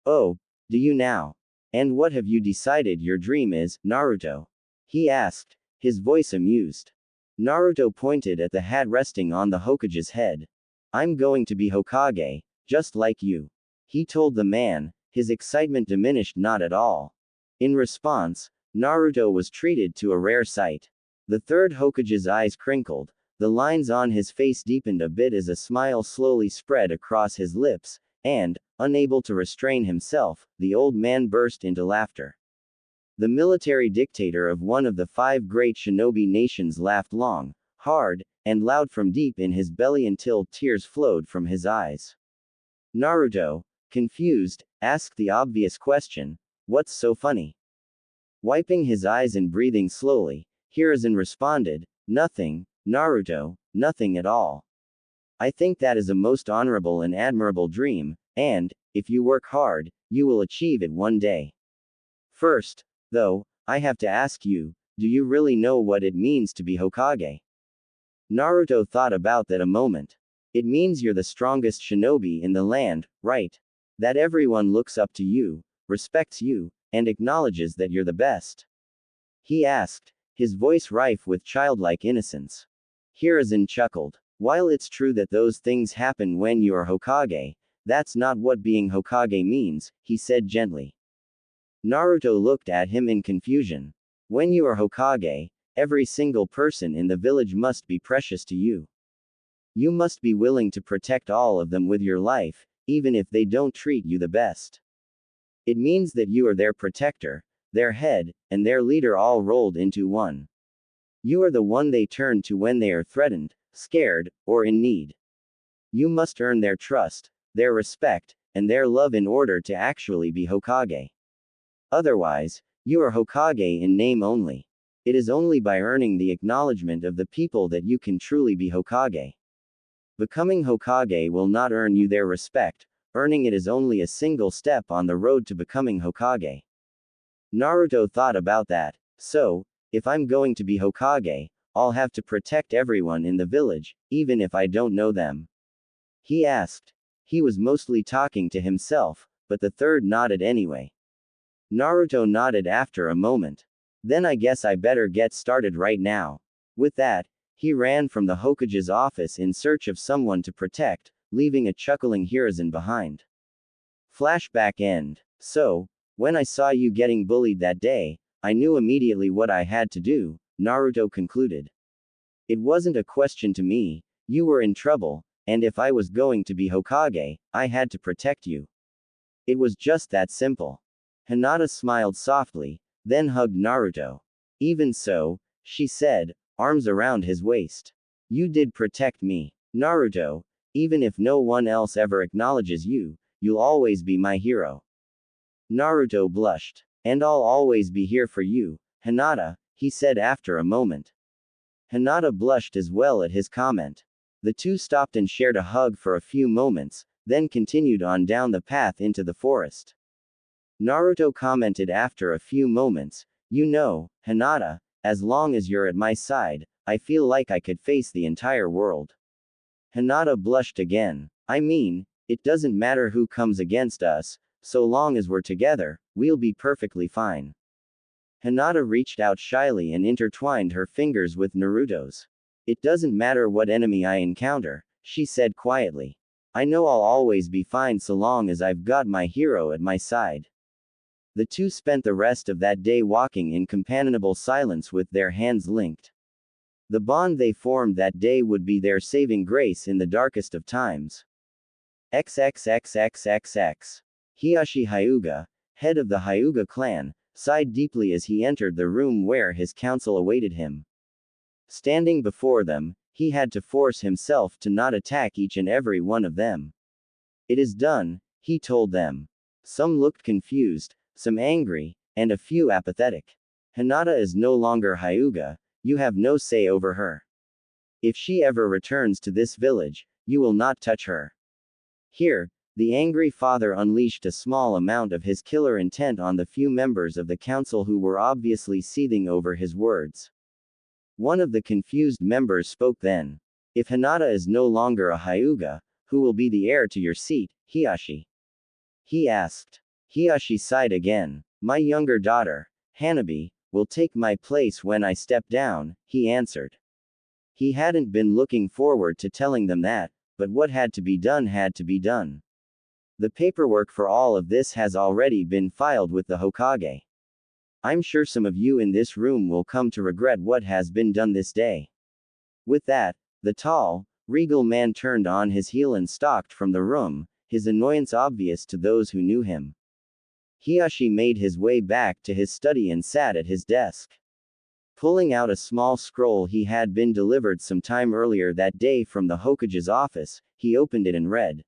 Oh, do you now? And what have you decided your dream is, Naruto? He asked, his voice amused. Naruto pointed at the hat resting on the Hokage's head. I'm going to be Hokage, just like you. He told the man, his excitement diminished not at all. In response, Naruto was treated to a rare sight. The third Hokage's eyes crinkled, the lines on his face deepened a bit as a smile slowly spread across his lips, and, unable to restrain himself, the old man burst into laughter. The military dictator of one of the 5 great shinobi nations laughed long, hard, and loud from deep in his belly until tears flowed from his eyes. Naruto, confused, asked the obvious question, what's so funny? Wiping his eyes and breathing slowly, Hiruzen responded, nothing, Naruto, nothing at all. I think that is a most honorable and admirable dream, and, if you work hard, you will achieve it one day. First, though, I have to ask you, do you really know what it means to be Hokage? Naruto thought about that a moment. It means you're the strongest shinobi in the land, right? That everyone looks up to you, respects you, and acknowledges that you're the best. He asked, his voice rife with childlike innocence. Hiruzen chuckled. While it's true that those things happen when you are Hokage, that's not what being Hokage means, he said gently. Naruto looked at him in confusion. When you are Hokage, every single person in the village must be precious to you. You must be willing to protect all of them with your life, even if they don't treat you the best. It means that you are their protector, their head, and their leader all rolled into one. You are the one they turn to when they are threatened, scared, or in need. You must earn their trust, their respect, and their love in order to actually be Hokage. Otherwise, you are Hokage in name only. It is only by earning the acknowledgement of the people that you can truly be Hokage. Becoming Hokage will not earn you their respect, earning it is only a single step on the road to becoming Hokage. Naruto thought about that. So, if I'm going to be Hokage, I'll have to protect everyone in the village, even if I don't know them. He asked. He was mostly talking to himself, but the third nodded anyway. Naruto nodded after a moment. Then I guess I better get started right now. With that, he ran from the Hokage's office in search of someone to protect, leaving a chuckling Hiruzen behind. Flashback end. So, when I saw you getting bullied that day, I knew immediately what I had to do, Naruto concluded. It wasn't a question to me, you were in trouble, and if I was going to be Hokage, I had to protect you. It was just that simple. Hinata smiled softly, then hugged Naruto. Even so, she said, arms around his waist. You did protect me, Naruto. Even if no one else ever acknowledges you, you'll always be my hero. Naruto blushed. And I'll always be here for you, Hinata, he said after a moment. Hinata blushed as well at his comment. The two stopped and shared a hug for a few moments, then continued on down the path into the forest. Naruto commented after a few moments, you know, Hinata, as long as you're at my side, I feel like I could face the entire world. Hinata blushed again. I mean, it doesn't matter who comes against us, so long as we're together, we'll be perfectly fine. Hinata reached out shyly and intertwined her fingers with Naruto's. It doesn't matter what enemy I encounter, she said quietly. I know I'll always be fine so long as I've got my hero at my side. The two spent the rest of that day walking in companionable silence with their hands linked. The bond they formed that day would be their saving grace in the darkest of times. XXXXXX. Hiashi Hyuga, head of the Hyuga clan, sighed deeply as he entered the room where his council awaited him. Standing before them, he had to force himself to not attack each and every one of them. It is done, he told them. Some looked confused, some angry, and a few apathetic. Hinata is no longer Hyuga, you have no say over her. If she ever returns to this village, you will not touch her. Here, the angry father unleashed a small amount of his killer intent on the few members of the council who were obviously seething over his words. One of the confused members spoke then. If Hinata is no longer a Hyuga, who will be the heir to your seat, Hiashi? He asked. Hiashi sighed again. My younger daughter, Hanabi, will take my place when I step down, he answered. He hadn't been looking forward to telling them that, but what had to be done had to be done. The paperwork for all of this has already been filed with the Hokage. I'm sure some of you in this room will come to regret what has been done this day. With that, the tall, regal man turned on his heel and stalked from the room, his annoyance obvious to those who knew him. Hiashi made his way back to his study and sat at his desk. Pulling out a small scroll he had been delivered some time earlier that day from the Hokage's office, he opened it and read.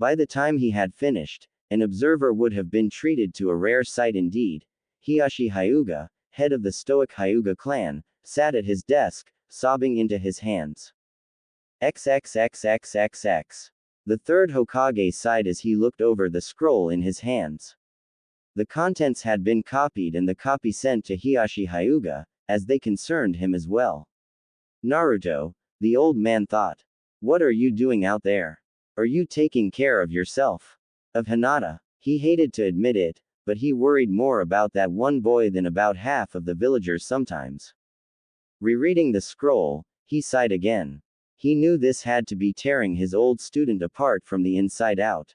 By the time he had finished, an observer would have been treated to a rare sight indeed. Hiashi Hyuga, head of the stoic Hyuga clan, sat at his desk, sobbing into his hands. XXXXXX. The third Hokage sighed as he looked over the scroll in his hands. The contents had been copied and the copy sent to Hiashi Hyuga, as they concerned him as well. Naruto, the old man thought. What are you doing out there? Are you taking care of yourself? Of Hinata, he hated to admit it, but he worried more about that one boy than about half of the villagers sometimes. Rereading the scroll, he sighed again. He knew this had to be tearing his old student apart from the inside out.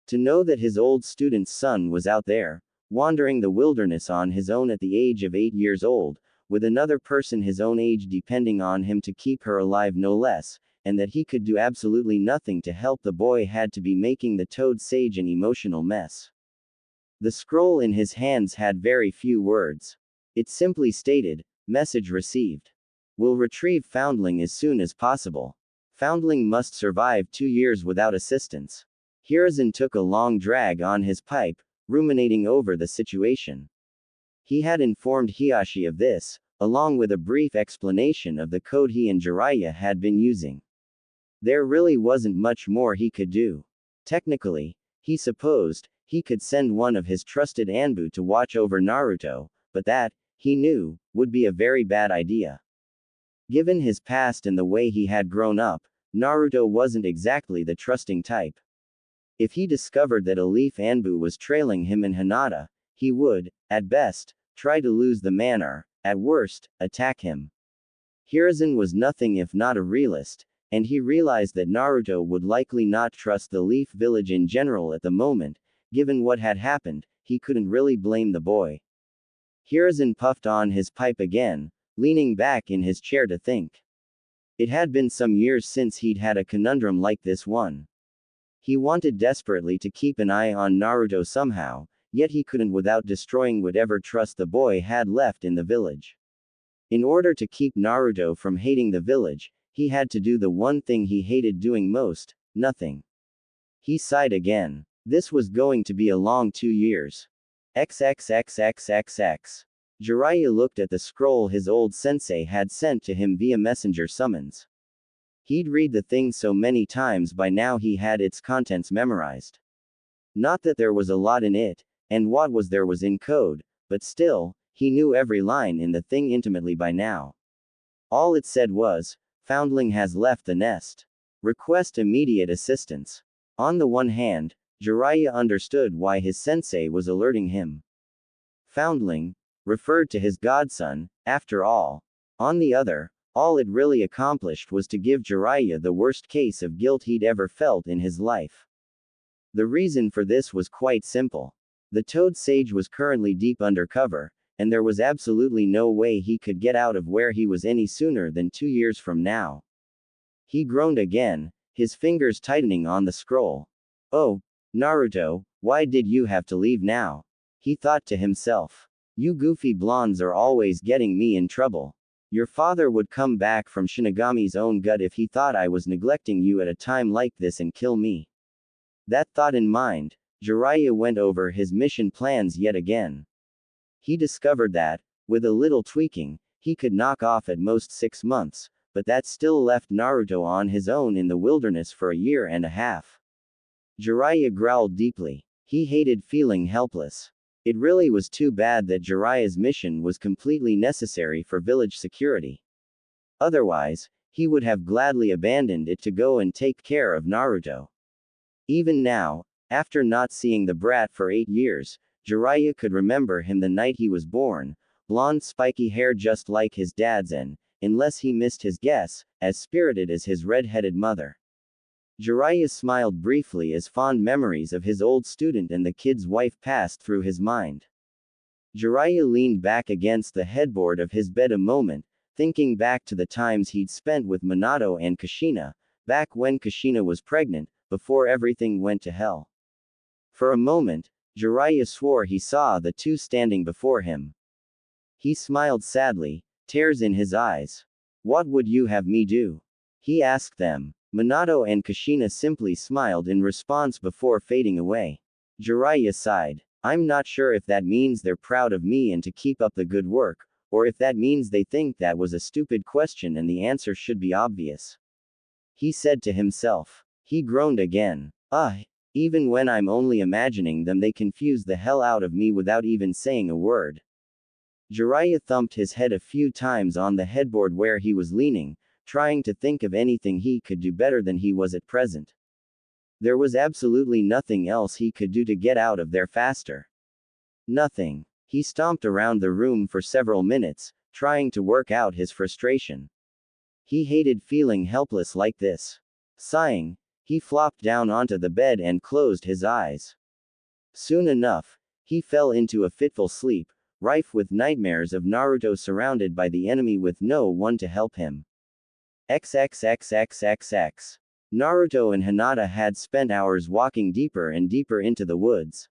To know that his old student's son was out there, wandering the wilderness on his own at the age of 8 years old, with another person his own age depending on him to keep her alive no less, and that he could do absolutely nothing to help the boy had to be making the Toad Sage an emotional mess. The scroll in his hands had very few words. It simply stated, message received. Will retrieve foundling as soon as possible. Foundling must survive 2 years without assistance. Hiruzen took a long drag on his pipe, ruminating over the situation. He had informed Hiashi of this, along with a brief explanation of the code he and Jiraiya had been using. There really wasn't much more he could do. Technically, he supposed, he could send one of his trusted Anbu to watch over Naruto, but that, he knew, would be a very bad idea. Given his past and the way he had grown up, Naruto wasn't exactly the trusting type. If he discovered that a Leaf Anbu was trailing him and Hinata, he would, at best, try to lose the man or, at worst, attack him. Hiruzen was nothing if not a realist, and he realized that Naruto would likely not trust the Leaf Village in general at the moment. Given what had happened, he couldn't really blame the boy. Hiruzen puffed on his pipe again, leaning back in his chair to think. It had been some years since he'd had a conundrum like this one. He wanted desperately to keep an eye on Naruto somehow, yet he couldn't without destroying whatever trust the boy had left in the village. In order to keep Naruto from hating the village, he had to do the one thing he hated doing most, nothing. He sighed again. This was going to be a long 2 years. XXXXXX. Jiraiya looked at the scroll his old sensei had sent to him via messenger summons. He'd read the thing so many times by now he had its contents memorized. Not that there was a lot in it, and what was there was in code, but still, he knew every line in the thing intimately by now. All it said was, "Foundling has left the nest. Request immediate assistance." On the one hand, Jiraiya understood why his sensei was alerting him. Foundling referred to his godson, after all. On the other, all it really accomplished was to give Jiraiya the worst case of guilt he'd ever felt in his life. The reason for this was quite simple. The Toad Sage was currently deep undercover, and there was absolutely no way he could get out of where he was any sooner than 2 years from now. He groaned again, his fingers tightening on the scroll. "Oh, Naruto, why did you have to leave now?" he thought to himself. "You goofy blondes are always getting me in trouble. Your father would come back from Shinigami's own gut if he thought I was neglecting you at a time like this and kill me." That thought in mind, Jiraiya went over his mission plans yet again. He discovered that, with a little tweaking, he could knock off at most 6 months, but that still left Naruto on his own in the wilderness for a year and a half. Jiraiya growled deeply. He hated feeling helpless. It really was too bad that Jiraiya's mission was completely necessary for village security. Otherwise, he would have gladly abandoned it to go and take care of Naruto. Even now, after not seeing the brat for 8 years, Jiraiya could remember him the night he was born, blonde spiky hair just like his dad's and, unless he missed his guess, as spirited as his red-headed mother. Jiraiya smiled briefly as fond memories of his old student and the kid's wife passed through his mind. Jiraiya leaned back against the headboard of his bed a moment, thinking back to the times he'd spent with Minato and Kushina, back when Kushina was pregnant, before everything went to hell. For a moment, Jiraiya swore he saw the two standing before him. He smiled sadly, tears in his eyes. "What would you have me do?" he asked them. Minato and Kushina simply smiled in response before fading away. Jiraiya sighed. "I'm not sure if that means they're proud of me and to keep up the good work, or if that means they think that was a stupid question and the answer should be obvious," he said to himself. He groaned again. Even when I'm only imagining them they confuse the hell out of me without even saying a word." Jiraiya thumped his head a few times on the headboard where he was leaning, trying to think of anything he could do better than he was at present. There was absolutely nothing else he could do to get out of there faster. Nothing. He stomped around the room for several minutes, trying to work out his frustration. He hated feeling helpless like this. Sighing, he flopped down onto the bed and closed his eyes. Soon enough, he fell into a fitful sleep, rife with nightmares of Naruto surrounded by the enemy with no one to help him. XXXXXX. Naruto and Hinata had spent hours walking deeper and deeper into the woods.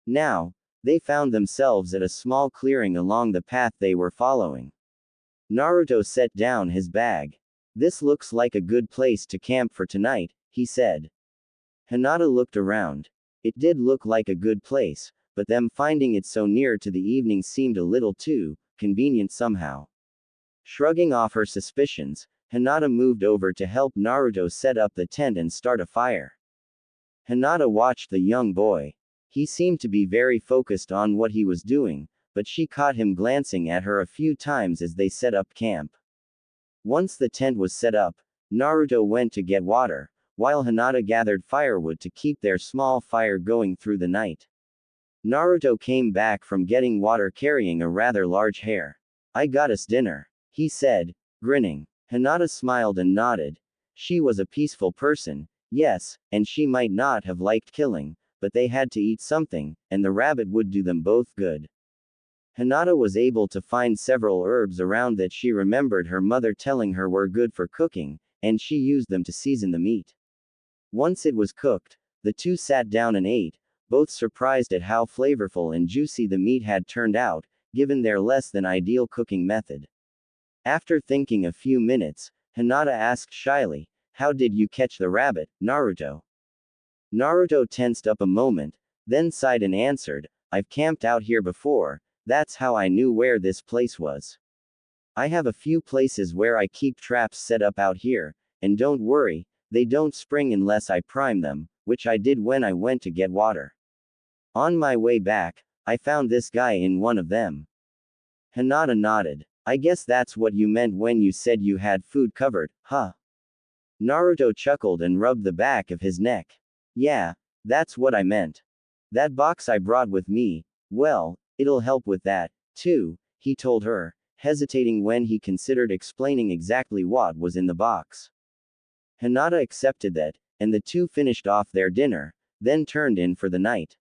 Now, they found themselves at a small clearing along the path they were following. Naruto set down his bag. "This looks like a good place to camp for tonight," he said. Hinata looked around. It did look like a good place, but them finding it so near to the evening seemed a little too convenient somehow. Shrugging off her suspicions, Hinata moved over to help Naruto set up the tent and start a fire. Hinata watched the young boy. He seemed to be very focused on what he was doing, but she caught him glancing at her a few times as they set up camp. Once the tent was set up, Naruto went to get water, while Hinata gathered firewood to keep their small fire going through the night. Naruto came back from getting water carrying a rather large hare. "I got us dinner," he said, grinning. Hinata smiled and nodded. She was a peaceful person, yes, and she might not have liked killing, but they had to eat something, and the rabbit would do them both good. Hinata was able to find several herbs around that she remembered her mother telling her were good for cooking, and she used them to season the meat. Once it was cooked, the two sat down and ate, both surprised at how flavorful and juicy the meat had turned out, given their less than ideal cooking method. After thinking a few minutes, Hinata asked shyly, "How did you catch the rabbit, Naruto?" Naruto tensed up a moment, then sighed and answered, "I've camped out here before, that's how I knew where this place was. I have a few places where I keep traps set up out here, and don't worry, they don't spring unless I prime them, which I did when I went to get water. On my way back, I found this guy in one of them." Hinata nodded. "I guess that's what you meant when you said you had food covered, huh?" Naruto chuckled and rubbed the back of his neck. "Yeah, that's what I meant. That box I brought with me, well, it'll help with that, too," he told her, hesitating when he considered explaining exactly what was in the box. Hinata accepted that, and the two finished off their dinner, then turned in for the night.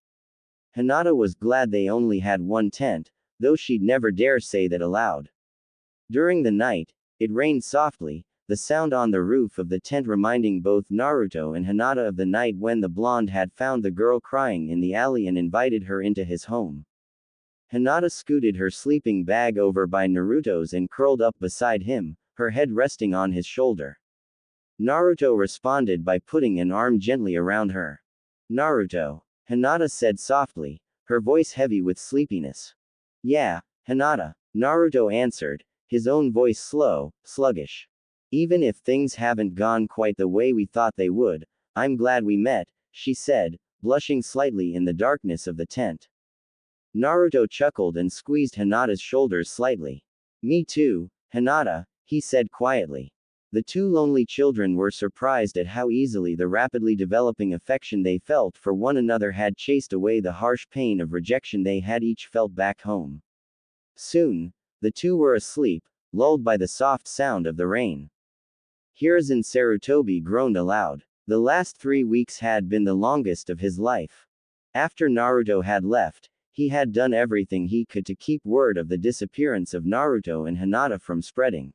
Hinata was glad they only had one tent, though she'd never dare say that aloud. During the night, it rained softly, the sound on the roof of the tent reminding both Naruto and Hinata of the night when the blonde had found the girl crying in the alley and invited her into his home. Hinata scooted her sleeping bag over by Naruto's and curled up beside him, her head resting on his shoulder. Naruto responded by putting an arm gently around her. "Naruto," Hinata said softly, her voice heavy with sleepiness. "Yeah, Hinata," Naruto answered, his own voice slow, sluggish. "Even if things haven't gone quite the way we thought they would, I'm glad we met," she said, blushing slightly in the darkness of the tent. Naruto chuckled and squeezed Hinata's shoulders slightly. "Me too, Hinata," he said quietly. The two lonely children were surprised at how easily the rapidly developing affection they felt for one another had chased away the harsh pain of rejection they had each felt back home. Soon, the two were asleep, lulled by the soft sound of the rain. Hiruzen Sarutobi groaned aloud. The last 3 weeks had been the longest of his life. After Naruto had left, he had done everything he could to keep word of the disappearance of Naruto and Hinata from spreading.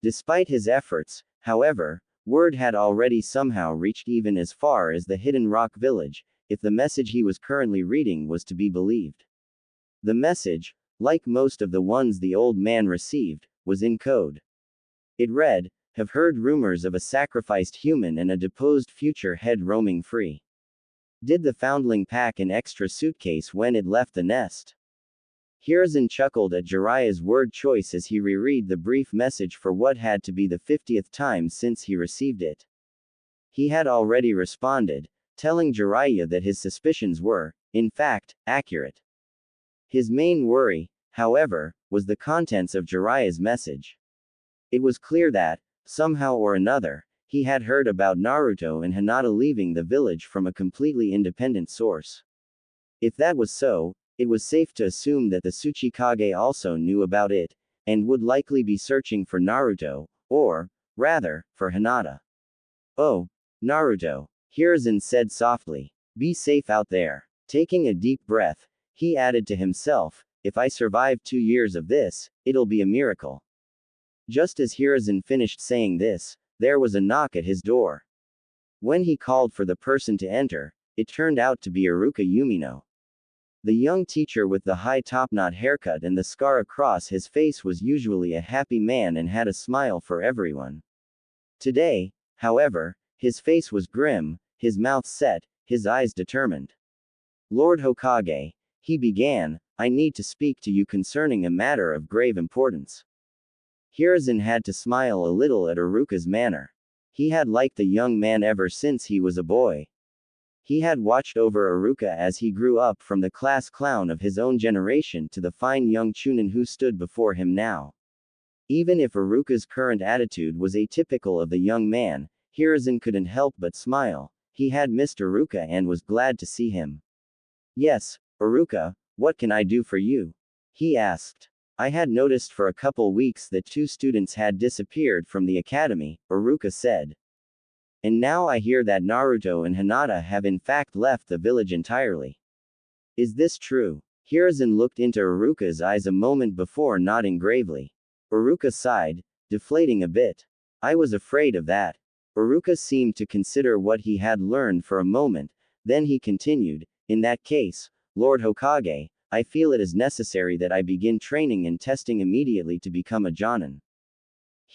Despite his efforts, however, word had already somehow reached even as far as the Hidden Rock Village, if the message he was currently reading was to be believed. The message, like most of the ones the old man received, was in code. It read, "Have heard rumors of a sacrificed human and a deposed future head roaming free. Did the foundling pack an extra suitcase when it left the nest?" Hiruzen chuckled at Jiraiya's word choice as he reread the brief message for what had to be the 50th time since he received it. He had already responded, telling Jiraiya that his suspicions were, in fact, accurate. His main worry, however, was the contents of Jiraiya's message. It was clear that, somehow or another, he had heard about Naruto and Hinata leaving the village from a completely independent source. If that was so, it was safe to assume that the Tsuchikage also knew about it, and would likely be searching for Naruto, or, rather, for Hinata. "Oh, Naruto," Hiruzen said softly. "Be safe out there." Taking a deep breath, he added to himself, "If I survive 2 years of this, it'll be a miracle." Just as Hiruzen finished saying this, there was a knock at his door. When he called for the person to enter, it turned out to be Iruka Yumino. The young teacher with the high top-knot haircut and the scar across his face was usually a happy man and had a smile for everyone. Today, however, his face was grim, his mouth set, his eyes determined. "Lord Hokage," He began, I need to speak to you concerning a matter of grave importance. Hiruzen had to smile a little at Iruka's manner. He had liked the young man ever since he was a boy. He had watched over Iruka as he grew up from the class clown of his own generation to the fine young chunin who stood before him now. Even if Iruka's current attitude was atypical of the young man, Hiruzen couldn't help but smile. He had missed Iruka and was glad to see him. Yes, Iruka, what can I do for you? He asked. I had noticed for a couple weeks that 2 students had disappeared from the academy, Iruka said. And now I hear that Naruto and Hinata have in fact left the village entirely. Is this true? Hiruzen looked into Iruka's eyes a moment before nodding gravely. Iruka sighed, deflating a bit. I was afraid of that. Iruka seemed to consider what he had learned for a moment, then he continued, in that case, Lord Hokage, I feel it is necessary that I begin training and testing immediately to become a Jonin.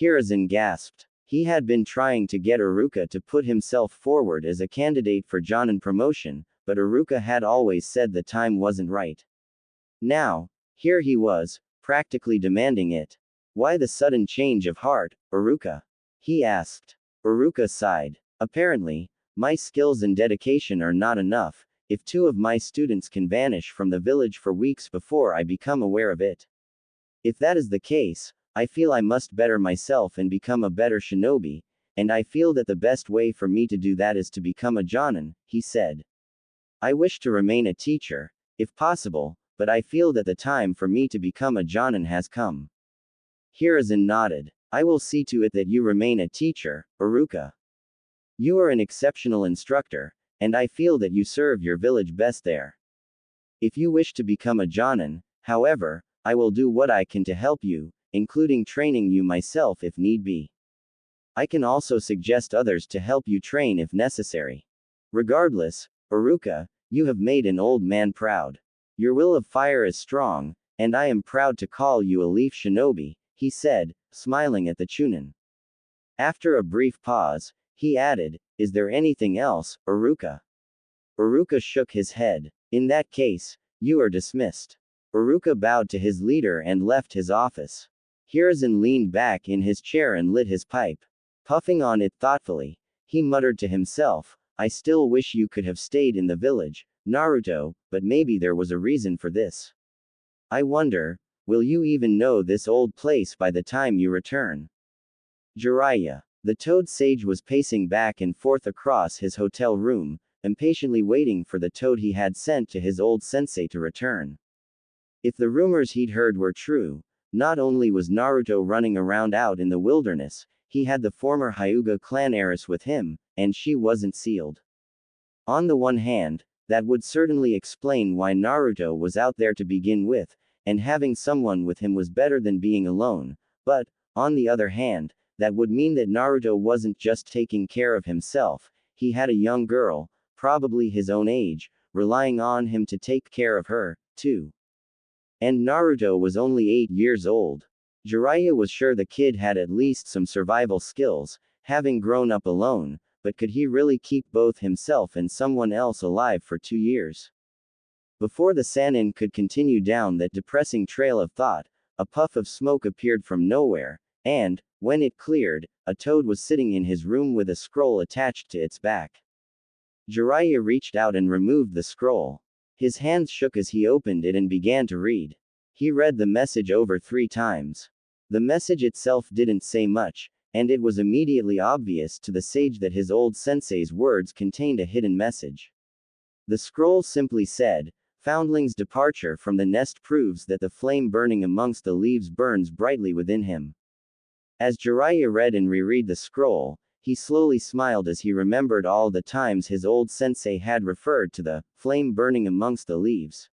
Hiruzen gasped. He had been trying to get Iruka to put himself forward as a candidate for Jonin promotion, but Iruka had always said the time wasn't right. Now, here he was, practically demanding it. Why the sudden change of heart, Iruka? He asked. Iruka sighed. Apparently, my skills and dedication are not enough, if 2 of my students can vanish from the village for weeks before I become aware of it. If that is the case, I feel I must better myself and become a better shinobi, and I feel that the best way for me to do that is to become a Jonin, he said. I wish to remain a teacher, if possible, but I feel that the time for me to become a Jonin has come. Hiruzen nodded. I will see to it that you remain a teacher, Iruka. You are an exceptional instructor, and I feel that you serve your village best there. If you wish to become a Jonin, however, I will do what I can to help you, including training you myself if need be. I can also suggest others to help you train if necessary. Regardless, Iruka, you have made an old man proud. Your will of fire is strong, and I am proud to call you a leaf shinobi, he said, smiling at the Chunin. After a brief pause, he added, is there anything else, Iruka? Iruka shook his head. In that case, you are dismissed. Iruka bowed to his leader and left his office. Hiruzen leaned back in his chair and lit his pipe. Puffing on it thoughtfully, he muttered to himself, I still wish you could have stayed in the village, Naruto, but maybe there was a reason for this. I wonder, will you even know this old place by the time you return? Jiraiya. The toad sage was pacing back and forth across his hotel room, impatiently waiting for the toad he had sent to his old sensei to return. If the rumors he'd heard were true, not only was Naruto running around out in the wilderness, he had the former Hyuga clan heiress with him, and she wasn't sealed. On the one hand, that would certainly explain why Naruto was out there to begin with, and having someone with him was better than being alone, but, on the other hand, that would mean that Naruto wasn't just taking care of himself, he had a young girl, probably his own age, relying on him to take care of her, too. And Naruto was only 8 years old. Jiraiya was sure the kid had at least some survival skills, having grown up alone, but could he really keep both himself and someone else alive for 2 years? Before the Sannin could continue down that depressing trail of thought, a puff of smoke appeared from nowhere, and, when it cleared, a toad was sitting in his room with a scroll attached to its back. Jiraiya reached out and removed the scroll. His hands shook as he opened it and began to read. He read the message over 3 times. The message itself didn't say much, and it was immediately obvious to the sage that his old sensei's words contained a hidden message. The scroll simply said, Foundling's departure from the nest proves that the flame burning amongst the leaves burns brightly within him. As Jiraiya read and reread the scroll, he slowly smiled as he remembered all the times his old sensei had referred to the flame burning amongst the leaves.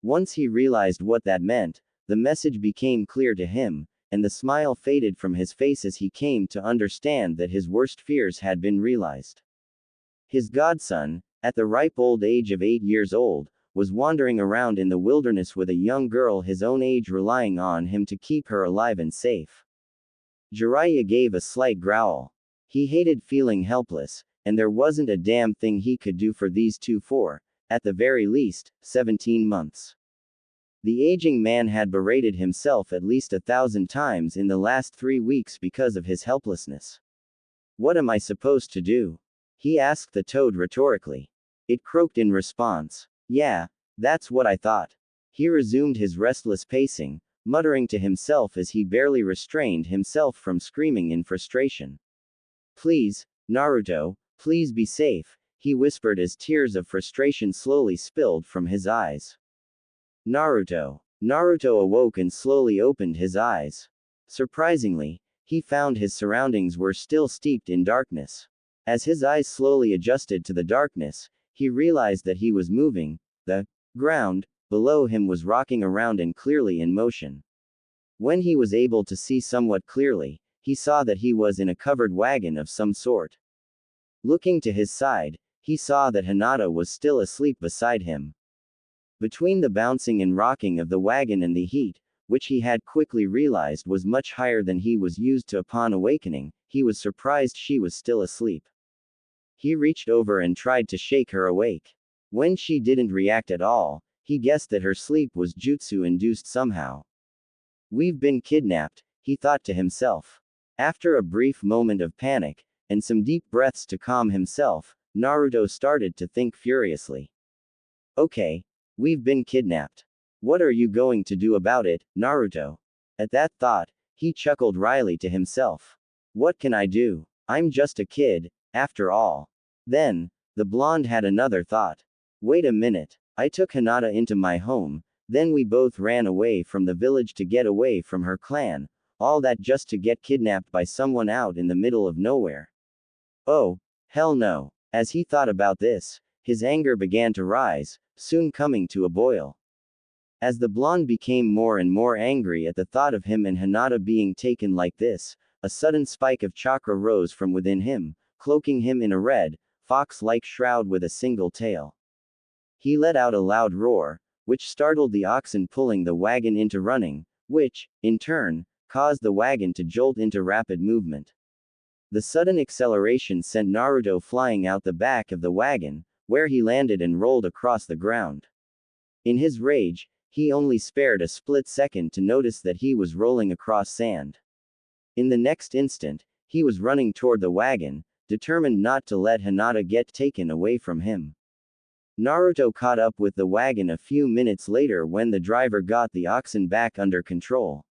Once he realized what that meant, the message became clear to him, and the smile faded from his face as he came to understand that his worst fears had been realized. His godson, at the ripe old age of 8 years old, was wandering around in the wilderness with a young girl his own age relying on him to keep her alive and safe. Jiraiya gave a slight growl. He hated feeling helpless, and there wasn't a damn thing he could do for these 2 for, At the very least, 17 months. The aging man had berated himself at least 1,000 times in the last 3 weeks because of his helplessness. What am I supposed to do? He asked the toad rhetorically. It croaked in response. Yeah, that's what I thought. He resumed his restless pacing, muttering to himself as he barely restrained himself from screaming in frustration. Please, Naruto, please be safe, he whispered as tears of frustration slowly spilled from his eyes. Naruto. Naruto awoke and slowly opened his eyes. Surprisingly, he found his surroundings were still steeped in darkness. As his eyes slowly adjusted to the darkness, he realized that he was moving. The ground below him was rocking around and clearly in motion. When he was able to see somewhat clearly, he saw that he was in a covered wagon of some sort. Looking to his side, he saw that Hinata was still asleep beside him. Between the bouncing and rocking of the wagon and the heat, which he had quickly realized was much higher than he was used to upon awakening, he was surprised she was still asleep. He reached over and tried to shake her awake. When she didn't react at all, he guessed that her sleep was jutsu-induced somehow. We've been kidnapped, he thought to himself. After a brief moment of panic, and some deep breaths to calm himself, Naruto started to think furiously. Okay, we've been kidnapped. What are you going to do about it, Naruto? At that thought, he chuckled wryly to himself. What can I do? I'm just a kid, after all. Then, the blonde had another thought. Wait a minute, I took Hinata into my home, then we both ran away from the village to get away from her clan, all that just to get kidnapped by someone out in the middle of nowhere. Oh, hell no. As he thought about this, his anger began to rise, soon coming to a boil. As the blonde became more and more angry at the thought of him and Hinata being taken like this, a sudden spike of chakra rose from within him, cloaking him in a red, fox-like shroud with a single tail. He let out a loud roar, which startled the oxen pulling the wagon into running, which, in turn, caused the wagon to jolt into rapid movement. The sudden acceleration sent Naruto flying out the back of the wagon, where he landed and rolled across the ground. In his rage, he only spared a split second to notice that he was rolling across sand. In the next instant, he was running toward the wagon, determined not to let Hinata get taken away from him. Naruto caught up with the wagon a few minutes later when the driver got the oxen back under control.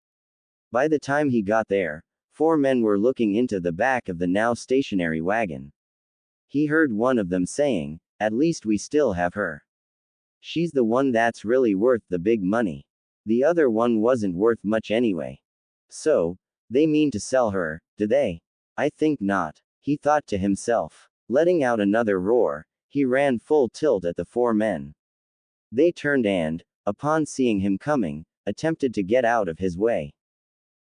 By the time he got there, 4 men were looking into the back of the now stationary wagon. He heard one of them saying, "At least we still have her. She's the one that's really worth the big money. The other one wasn't worth much anyway. So, they mean to sell her, do they? I think not," he thought to himself. Letting out another roar, he ran full tilt at the 4 men. They turned and, upon seeing him coming, attempted to get out of his way.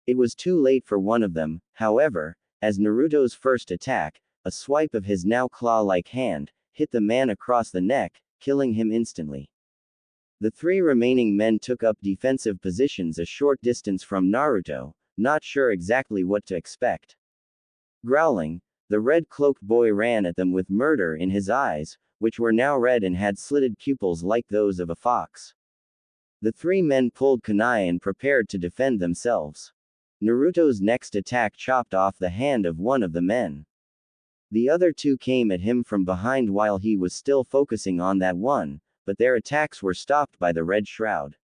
It was too late for one of them, however, as Naruto's first attack, a swipe of his now claw-like hand, hit the man across the neck, killing him instantly. The 3 remaining men took up defensive positions a short distance from Naruto, not sure exactly what to expect. Growling, the red-cloaked boy ran at them with murder in his eyes, which were now red and had slitted pupils like those of a fox. The 3 men pulled kunai and prepared to defend themselves. Naruto's next attack chopped off the hand of one of the men. The other 2 came at him from behind while he was still focusing on that one, but their attacks were stopped by the red shroud.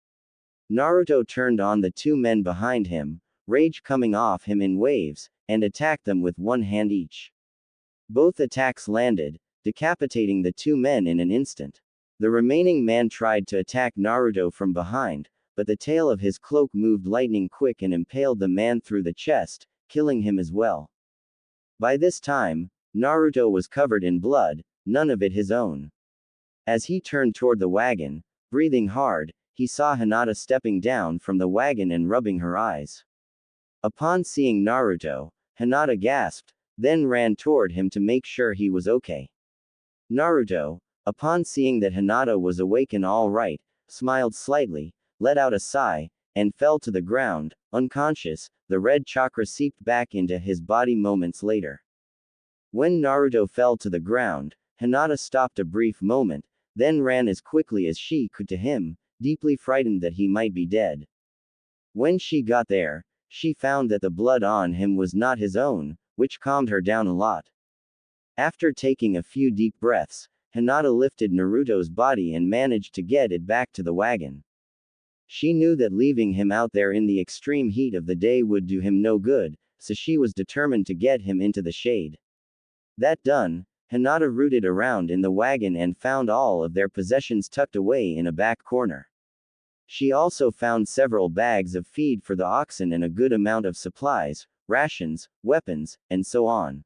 Naruto turned on the 2 men behind him, rage coming off him in waves, and attacked them with one hand each. Both attacks landed, decapitating the 2 men in an instant. The remaining man tried to attack Naruto from behind, but the tail of his cloak moved lightning quick and impaled the man through the chest, killing him as well. By this time, Naruto was covered in blood, none of it his own. As he turned toward the wagon, breathing hard, he saw Hinata stepping down from the wagon and rubbing her eyes. Upon seeing Naruto, Hinata gasped, then ran toward him to make sure he was okay. Naruto, upon seeing that Hinata was awake and all right, smiled slightly, let out a sigh, and fell to the ground, unconscious. The red chakra seeped back into his body moments later. When Naruto fell to the ground, Hinata stopped a brief moment, then ran as quickly as she could to him, deeply frightened that he might be dead. When she got there, she found that the blood on him was not his own, which calmed her down a lot. After taking a few deep breaths, Hinata lifted Naruto's body and managed to get it back to the wagon. She knew that leaving him out there in the extreme heat of the day would do him no good, so she was determined to get him into the shade. That done, Hinata rooted around in the wagon and found all of their possessions tucked away in a back corner. She also found several bags of feed for the oxen and a good amount of supplies, rations, weapons, and so on.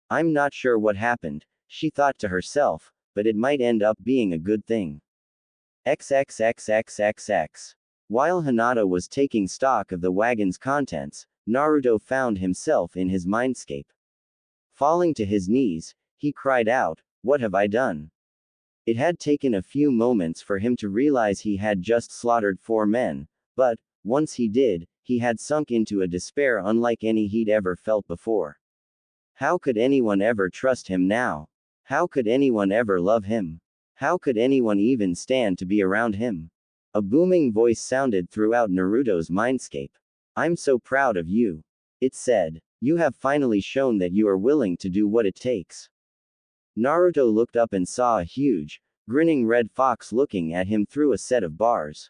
I'm not sure what happened, she thought to herself, but it might end up being a good thing. XXXXXX. While Hinata was taking stock of the wagon's contents, Naruto found himself in his mindscape. Falling to his knees, he cried out, "What have I done?" It had taken a few moments for him to realize he had just slaughtered 4 men, but, once he did, he had sunk into a despair unlike any he'd ever felt before. How could anyone ever trust him now? How could anyone ever love him? How could anyone even stand to be around him? A booming voice sounded throughout Naruto's mindscape. "I'm so proud of you," it said. "You have finally shown that you are willing to do what it takes." Naruto looked up and saw a huge, grinning red fox looking at him through a set of bars.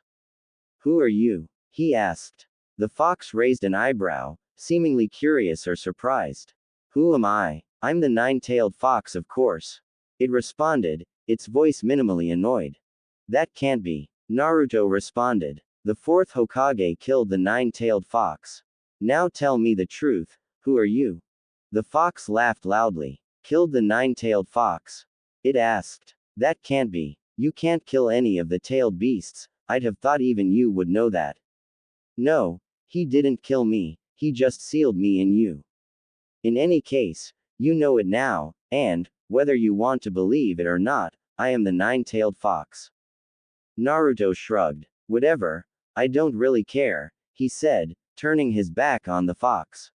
"Who are you?" he asked. The fox raised an eyebrow, seemingly curious or surprised. "Who am I? I'm the 9-tailed fox, of course," it responded, its voice minimally annoyed. "That can't be," Naruto responded. "The 4th Hokage killed the 9-tailed fox. Now tell me the truth, who are you?" The fox laughed loudly. "Killed the 9-tailed fox?" it asked. "That can't be. You can't kill any of the tailed beasts, I'd have thought even you would know that." "No, he didn't kill me, he just sealed me in you. In any case, you know it now, and, whether you want to believe it or not, I am the 9-tailed fox." Naruto shrugged. "Whatever, I don't really care," he said, turning his back on the fox.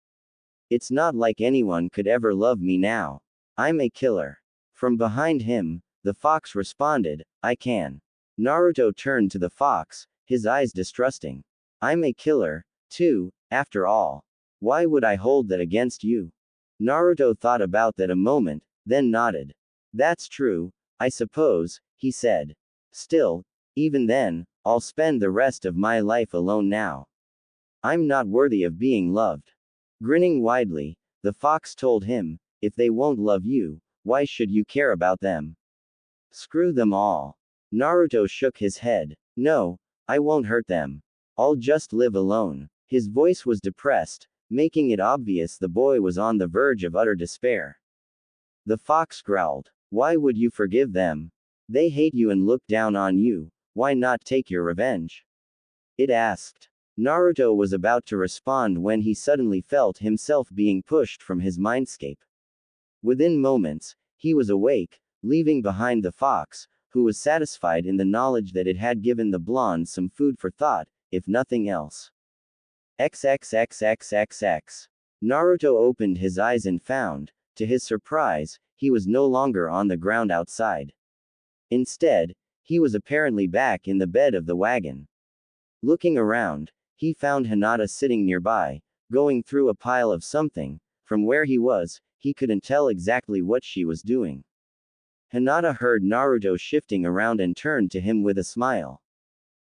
"It's not like anyone could ever love me now. I'm a killer." From behind him, the fox responded, "I can." Naruto turned to the fox, his eyes distrusting. "I'm a killer, too, after all. Why would I hold that against you?" Naruto thought about that a moment, then nodded. "That's true, I suppose," he said. "Still, even then, I'll spend the rest of my life alone now. I'm not worthy of being loved." Grinning widely, the fox told him, "If they won't love you, why should you care about them? Screw them all." Naruto shook his head. "No, I won't hurt them. I'll just live alone." His voice was depressed, making it obvious the boy was on the verge of utter despair. The fox growled, "Why would you forgive them? They hate you and look down on you, why not take your revenge?" it asked. Naruto was about to respond when he suddenly felt himself being pushed from his mindscape. Within moments, he was awake, leaving behind the fox, who was satisfied in the knowledge that it had given the blonde some food for thought, if nothing else. XXXXXX. Naruto opened his eyes and found, to his surprise, he was no longer on the ground outside. Instead, he was apparently back in the bed of the wagon. Looking around, he found Hinata sitting nearby, going through a pile of something. From where he was, he couldn't tell exactly what she was doing. Hinata heard Naruto shifting around and turned to him with a smile.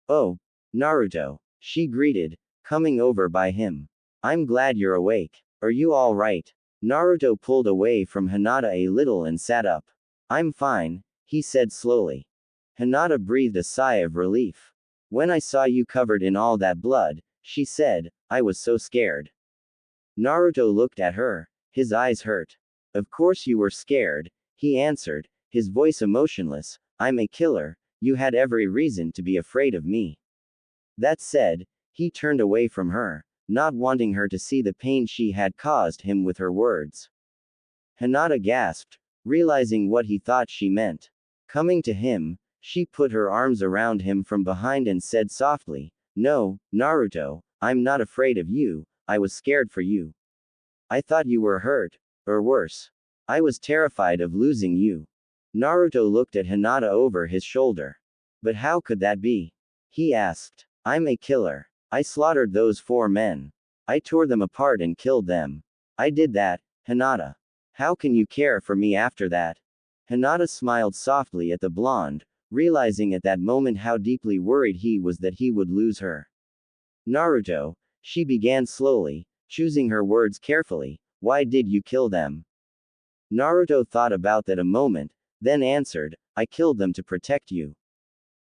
"Oh, Naruto," she greeted, coming over by him. "I'm glad you're awake. Are you all right?" Naruto pulled away from Hinata a little and sat up. "I'm fine," he said slowly. Hinata breathed a sigh of relief. "When I saw you covered in all that blood," she said, "I was so scared." Naruto looked at her, his eyes hurt. "Of course you were scared," he answered, his voice emotionless. "I'm a killer, you had every reason to be afraid of me." That said, he turned away from her, not wanting her to see the pain she had caused him with her words. Hinata gasped, realizing what he thought she meant. Coming to him, she put her arms around him from behind and said softly, "No, Naruto, I'm not afraid of you, I was scared for you. I thought you were hurt, or worse. I was terrified of losing you." Naruto looked at Hinata over his shoulder. But how could that be? He asked. I'm a killer. I slaughtered those 4 men. I tore them apart and killed them. I did that, Hinata. How can you care for me after that? Hinata smiled softly at the blonde, realizing at that moment how deeply worried he was that he would lose her. Naruto, she began slowly, choosing her words carefully, why did you kill them? Naruto thought about that a moment, then answered, I killed them to protect you.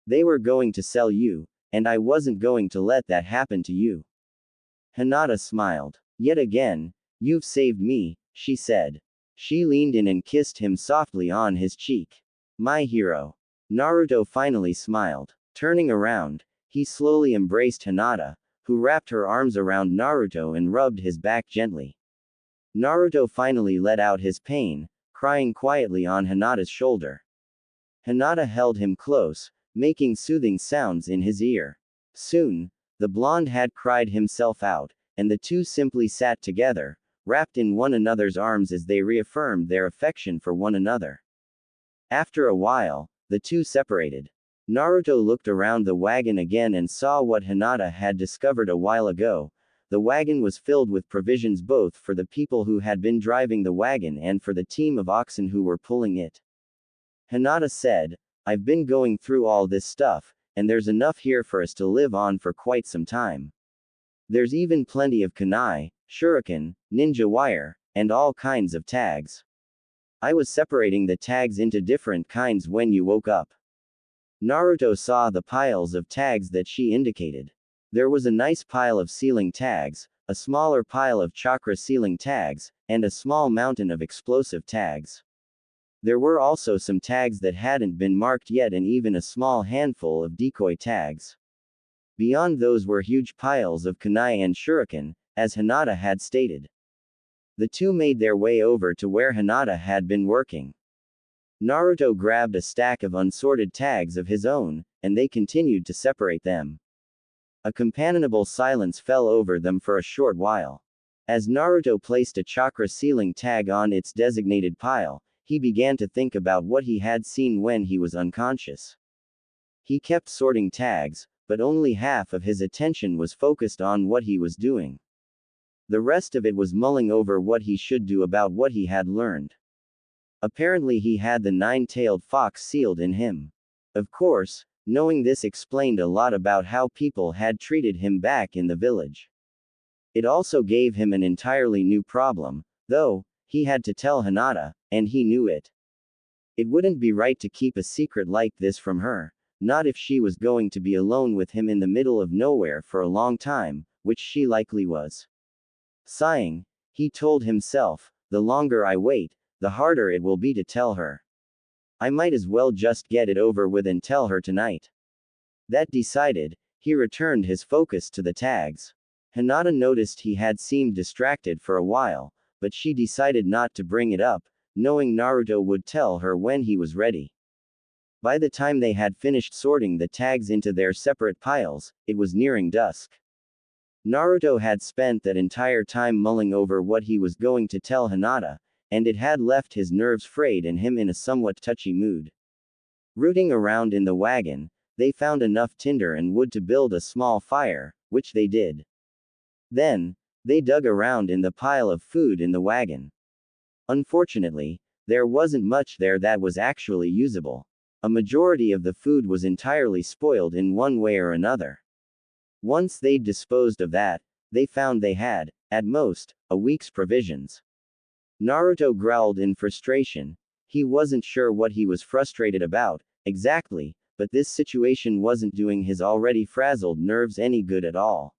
They were going to sell you, and I wasn't going to let that happen to you. Hinata smiled. Yet again, you've saved me, she said. She leaned in and kissed him softly on his cheek. My hero. Naruto finally smiled. Turning around, he slowly embraced Hinata, who wrapped her arms around Naruto and rubbed his back gently. Naruto finally let out his pain, crying quietly on Hinata's shoulder. Hinata held him close, making soothing sounds in his ear. Soon, the blonde had cried himself out, and the two simply sat together, wrapped in one another's arms as they reaffirmed their affection for one another. After a while, the two separated. Naruto looked around the wagon again and saw what Hinata had discovered a while ago. The wagon was filled with provisions both for the people who had been driving the wagon and for the team of oxen who were pulling it. Hinata said, I've been going through all this stuff, and there's enough here for us to live on for quite some time. There's even plenty of kunai, shuriken, ninja wire, and all kinds of tags. I was separating the tags into different kinds when you woke up. Naruto saw the piles of tags that she indicated. There was a nice pile of sealing tags, a smaller pile of chakra sealing tags, and a small mountain of explosive tags. There were also some tags that hadn't been marked yet and even a small handful of decoy tags. Beyond those were huge piles of kunai and shuriken, as Hinata had stated. The two made their way over to where Hinata had been working. Naruto grabbed a stack of unsorted tags of his own, and they continued to separate them. A companionable silence fell over them for a short while. As Naruto placed a chakra sealing tag on its designated pile, he began to think about what he had seen when he was unconscious. He kept sorting tags, but only half of his attention was focused on what he was doing. The rest of it was mulling over what he should do about what he had learned. Apparently he had the nine-tailed fox sealed in him. Of course, knowing this explained a lot about how people had treated him back in the village. It also gave him an entirely new problem, though. He had to tell Hinata, and he knew it. It wouldn't be right to keep a secret like this from her, not if she was going to be alone with him in the middle of nowhere for a long time, which she likely was. Sighing, he told himself, the longer I wait, the harder it will be to tell her. I might as well just get it over with and tell her tonight. That decided, he returned his focus to the tags. Hinata noticed he had seemed distracted for a while, but she decided not to bring it up, knowing Naruto would tell her when he was ready. By the time they had finished sorting the tags into their separate piles, it was nearing dusk. Naruto had spent that entire time mulling over what he was going to tell Hinata, and it had left his nerves frayed and him in a somewhat touchy mood. Rooting around in the wagon, they found enough tinder and wood to build a small fire, which they did. Then, they dug around in the pile of food in the wagon. Unfortunately, there wasn't much there that was actually usable. A majority of the food was entirely spoiled in one way or another. Once they'd disposed of that, they found they had, at most, a week's provisions. Naruto growled in frustration. He wasn't sure what he was frustrated about, exactly, but this situation wasn't doing his already frazzled nerves any good at all.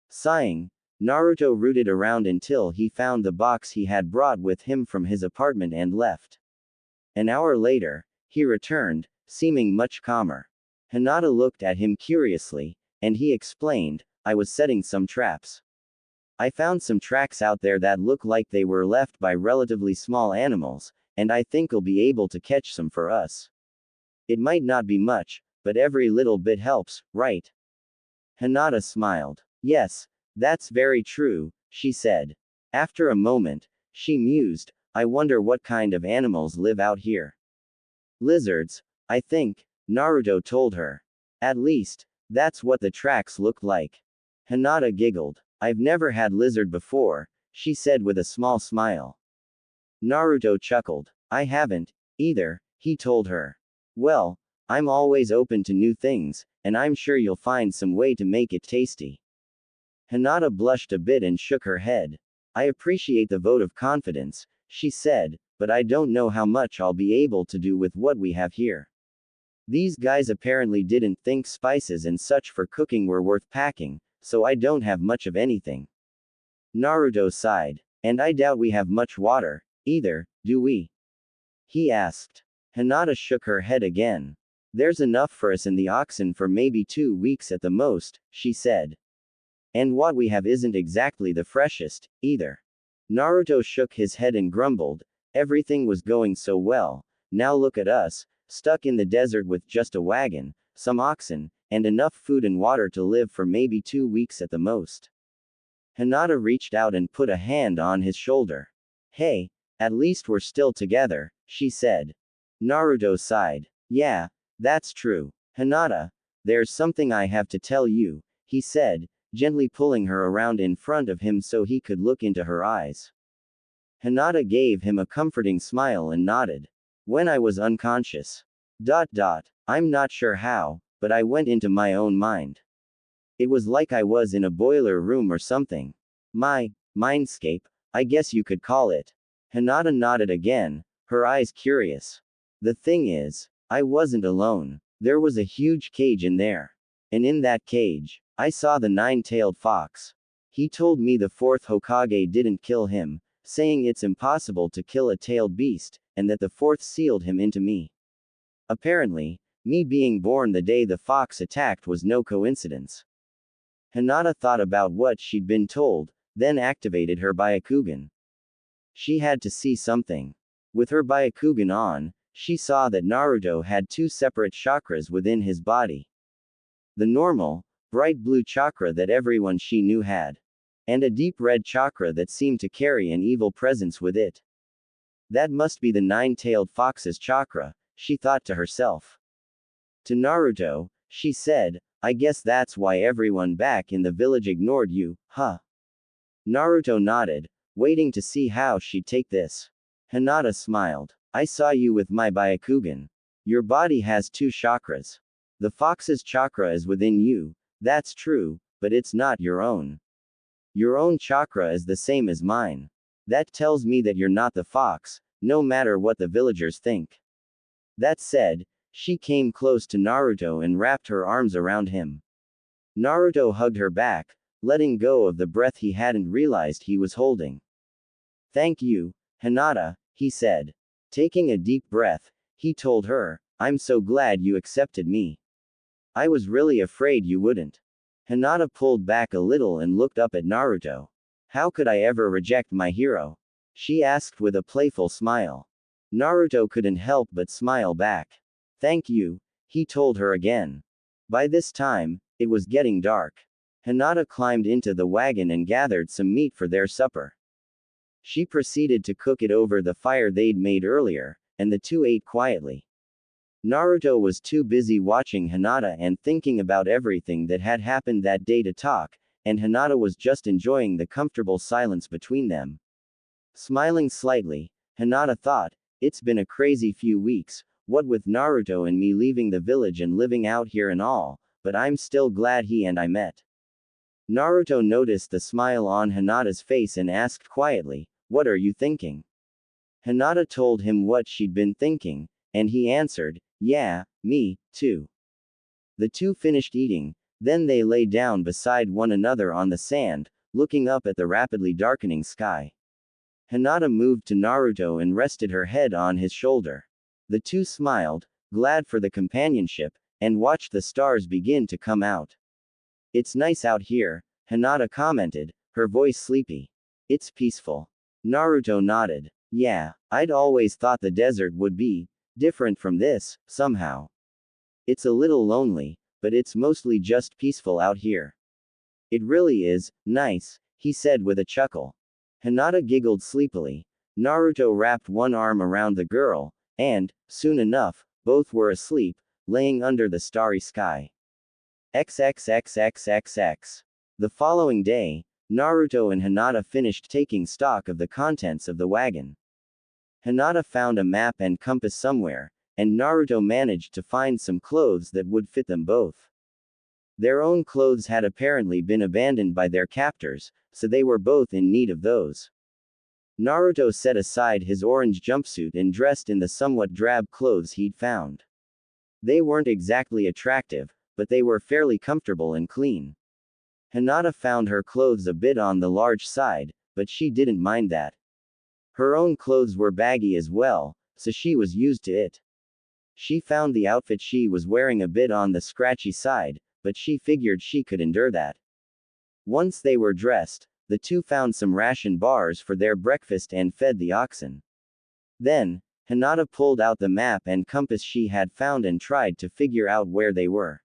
Sighing, Naruto rooted around until he found the box he had brought with him from his apartment and left. An hour later, he returned, seeming much calmer. Hinata looked at him curiously, and he explained, I was setting some traps. I found some tracks out there that look like they were left by relatively small animals, and I think I'll be able to catch some for us. It might not be much, but every little bit helps, right? Hinata smiled. Yes, that's very true, she said. After a moment, she mused, I wonder what kind of animals live out here. Lizards, I think, Naruto told her. At least, that's what the tracks looked like. Hinata giggled. I've never had lizard before, she said with a small smile. Naruto chuckled. I haven't, either, he told her. Well, I'm always open to new things, and I'm sure you'll find some way to make it tasty. Hinata blushed a bit and shook her head. I appreciate the vote of confidence, she said, but I don't know how much I'll be able to do with what we have here. These guys apparently didn't think spices and such for cooking were worth packing, so I don't have much of anything. Naruto sighed. And I doubt we have much water, either, do we? He asked. Hinata shook her head again. There's enough for us and the oxen for maybe 2 weeks at the most, she said. And what we have isn't exactly the freshest, either. Naruto shook his head and grumbled, everything was going so well, now look at us, stuck in the desert with just a wagon, some oxen, and enough food and water to live for maybe 2 weeks at the most. Hinata reached out and put a hand on his shoulder. Hey, at least we're still together, she said. Naruto sighed. Yeah, that's true. Hinata, there's something I have to tell you, he said, gently pulling her around in front of him so he could look into her eyes. Hinata gave him a comforting smile and nodded. When I was unconscious. I'm not sure how, but I went into my own mind. It was like I was in a boiler room or something. My mindscape, I guess you could call it. Hinata nodded again, her eyes curious. The thing is, I wasn't alone. There was a huge cage in there. And in that cage, I saw the 9-tailed fox. He told me the 4th Hokage didn't kill him, saying it's impossible to kill a tailed beast, and that the 4th sealed him into me. Apparently, me being born the day the fox attacked was no coincidence. Hinata thought about what she'd been told, then activated her Byakugan. She had to see something. With her Byakugan on, she saw that Naruto had 2 separate chakras within his body. The normal, bright blue chakra that everyone she knew had. And a deep red chakra that seemed to carry an evil presence with it. That must be the 9-tailed fox's chakra, she thought to herself. To Naruto, she said, I guess that's why everyone back in the village ignored you, huh? Naruto nodded, waiting to see how she'd take this. Hinata smiled. I saw you with my Byakugan. Your body has 2 chakras. The fox's chakra is within you, that's true, but it's not your own. Your own chakra is the same as mine. That tells me that you're not the fox, no matter what the villagers think. That said, she came close to Naruto and wrapped her arms around him. Naruto hugged her back, letting go of the breath he hadn't realized he was holding. Thank you, Hinata, he said. Taking a deep breath, he told her, I'm so glad you accepted me. I was really afraid you wouldn't. Hinata pulled back a little and looked up at Naruto. How could I ever reject my hero? She asked with a playful smile. Naruto couldn't help but smile back. Thank you, he told her again. By this time, it was getting dark. Hinata climbed into the wagon and gathered some meat for their supper. She proceeded to cook it over the fire they'd made earlier, and the two ate quietly. Naruto was too busy watching Hinata and thinking about everything that had happened that day to talk, and Hinata was just enjoying the comfortable silence between them. Smiling slightly, Hinata thought, it's been a crazy few weeks, what with Naruto and me leaving the village and living out here and all, but I'm still glad he and I met. Naruto noticed the smile on Hinata's face and asked quietly, what are you thinking? Hinata told him what she'd been thinking, and he answered, yeah, me, too. The two finished eating, then they lay down beside one another on the sand, looking up at the rapidly darkening sky. Hinata moved to Naruto and rested her head on his shoulder. The two smiled, glad for the companionship, and watched the stars begin to come out. It's nice out here, Hinata commented, her voice sleepy. It's peaceful. Naruto nodded. Yeah, I'd always thought the desert would be different from this, somehow. It's a little lonely, but it's mostly just peaceful out here. It really is nice, he said with a chuckle. Hinata giggled sleepily. Naruto wrapped one arm around the girl, and, soon enough, both were asleep, laying under the starry sky. XXXXXX. The following day, Naruto and Hinata finished taking stock of the contents of the wagon. Hinata found a map and compass somewhere, and Naruto managed to find some clothes that would fit them both. Their own clothes had apparently been abandoned by their captors, so they were both in need of those. Naruto set aside his orange jumpsuit and dressed in the somewhat drab clothes he'd found. They weren't exactly attractive, but they were fairly comfortable and clean. Hinata found her clothes a bit on the large side, but she didn't mind that. Her own clothes were baggy as well, so she was used to it. She found the outfit she was wearing a bit on the scratchy side, but she figured she could endure that. Once they were dressed, the two found some ration bars for their breakfast and fed the oxen. Then, Hinata pulled out the map and compass she had found and tried to figure out where they were.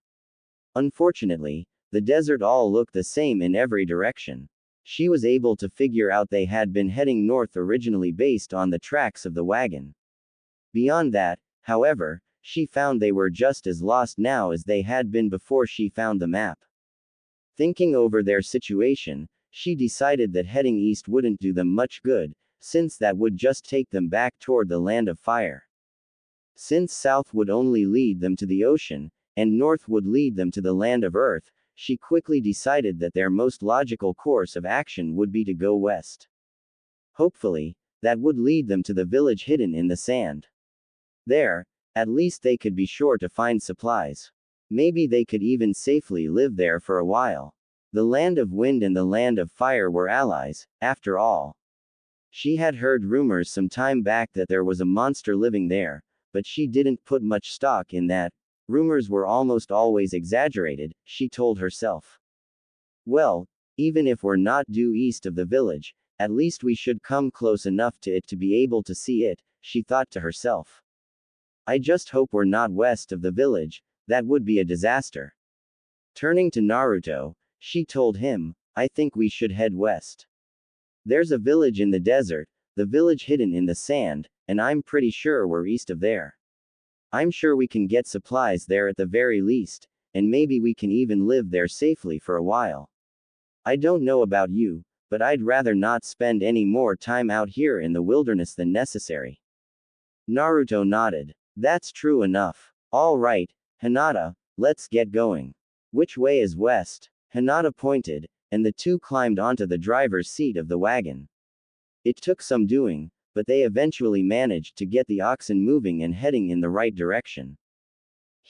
Unfortunately, the desert all looked the same in every direction. She was able to figure out they had been heading north originally based on the tracks of the wagon. Beyond that, however, she found they were just as lost now as they had been before she found the map. Thinking over their situation, she decided that heading east wouldn't do them much good, since that would just take them back toward the land of fire. Since south would only lead them to the ocean, and north would lead them to the land of earth, she quickly decided that their most logical course of action would be to go west. Hopefully, that would lead them to the village hidden in the sand. There, at least they could be sure to find supplies. Maybe they could even safely live there for a while. The land of wind and the land of fire were allies, after all. She had heard rumors some time back that there was a monster living there, but she didn't put much stock in that. Rumors were almost always exaggerated, she told herself. Well, even if we're not due east of the village, at least we should come close enough to it to be able to see it, she thought to herself. I just hope we're not west of the village, that would be a disaster. Turning to Naruto, she told him, I think we should head west. There's a village in the desert, the village hidden in the sand, and I'm pretty sure we're east of there. I'm sure we can get supplies there at the very least, and maybe we can even live there safely for a while. I don't know about you, but I'd rather not spend any more time out here in the wilderness than necessary. Naruto nodded. That's true enough. All right, Hinata, let's get going. Which way is west? Hinata pointed, and the two climbed onto the driver's seat of the wagon. It took some doing, but they eventually managed to get the oxen moving and heading in the right direction.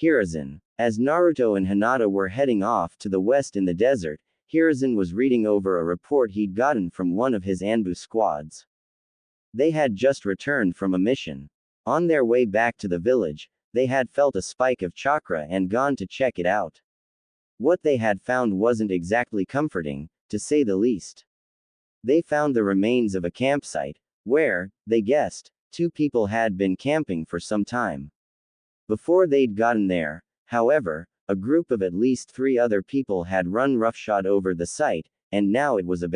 Hiruzen. As Naruto and Hinata were heading off to the west in the desert, Hiruzen was reading over a report he'd gotten from one of his Anbu squads. They had just returned from a mission. On their way back to the village, they had felt a spike of chakra and gone to check it out. What they had found wasn't exactly comforting, to say the least. They found the remains of a campsite, where, they guessed, two people had been camping for some time. Before they'd gotten there, however, a group of at least 3 other people had run roughshod over the site, and now it was abandoned.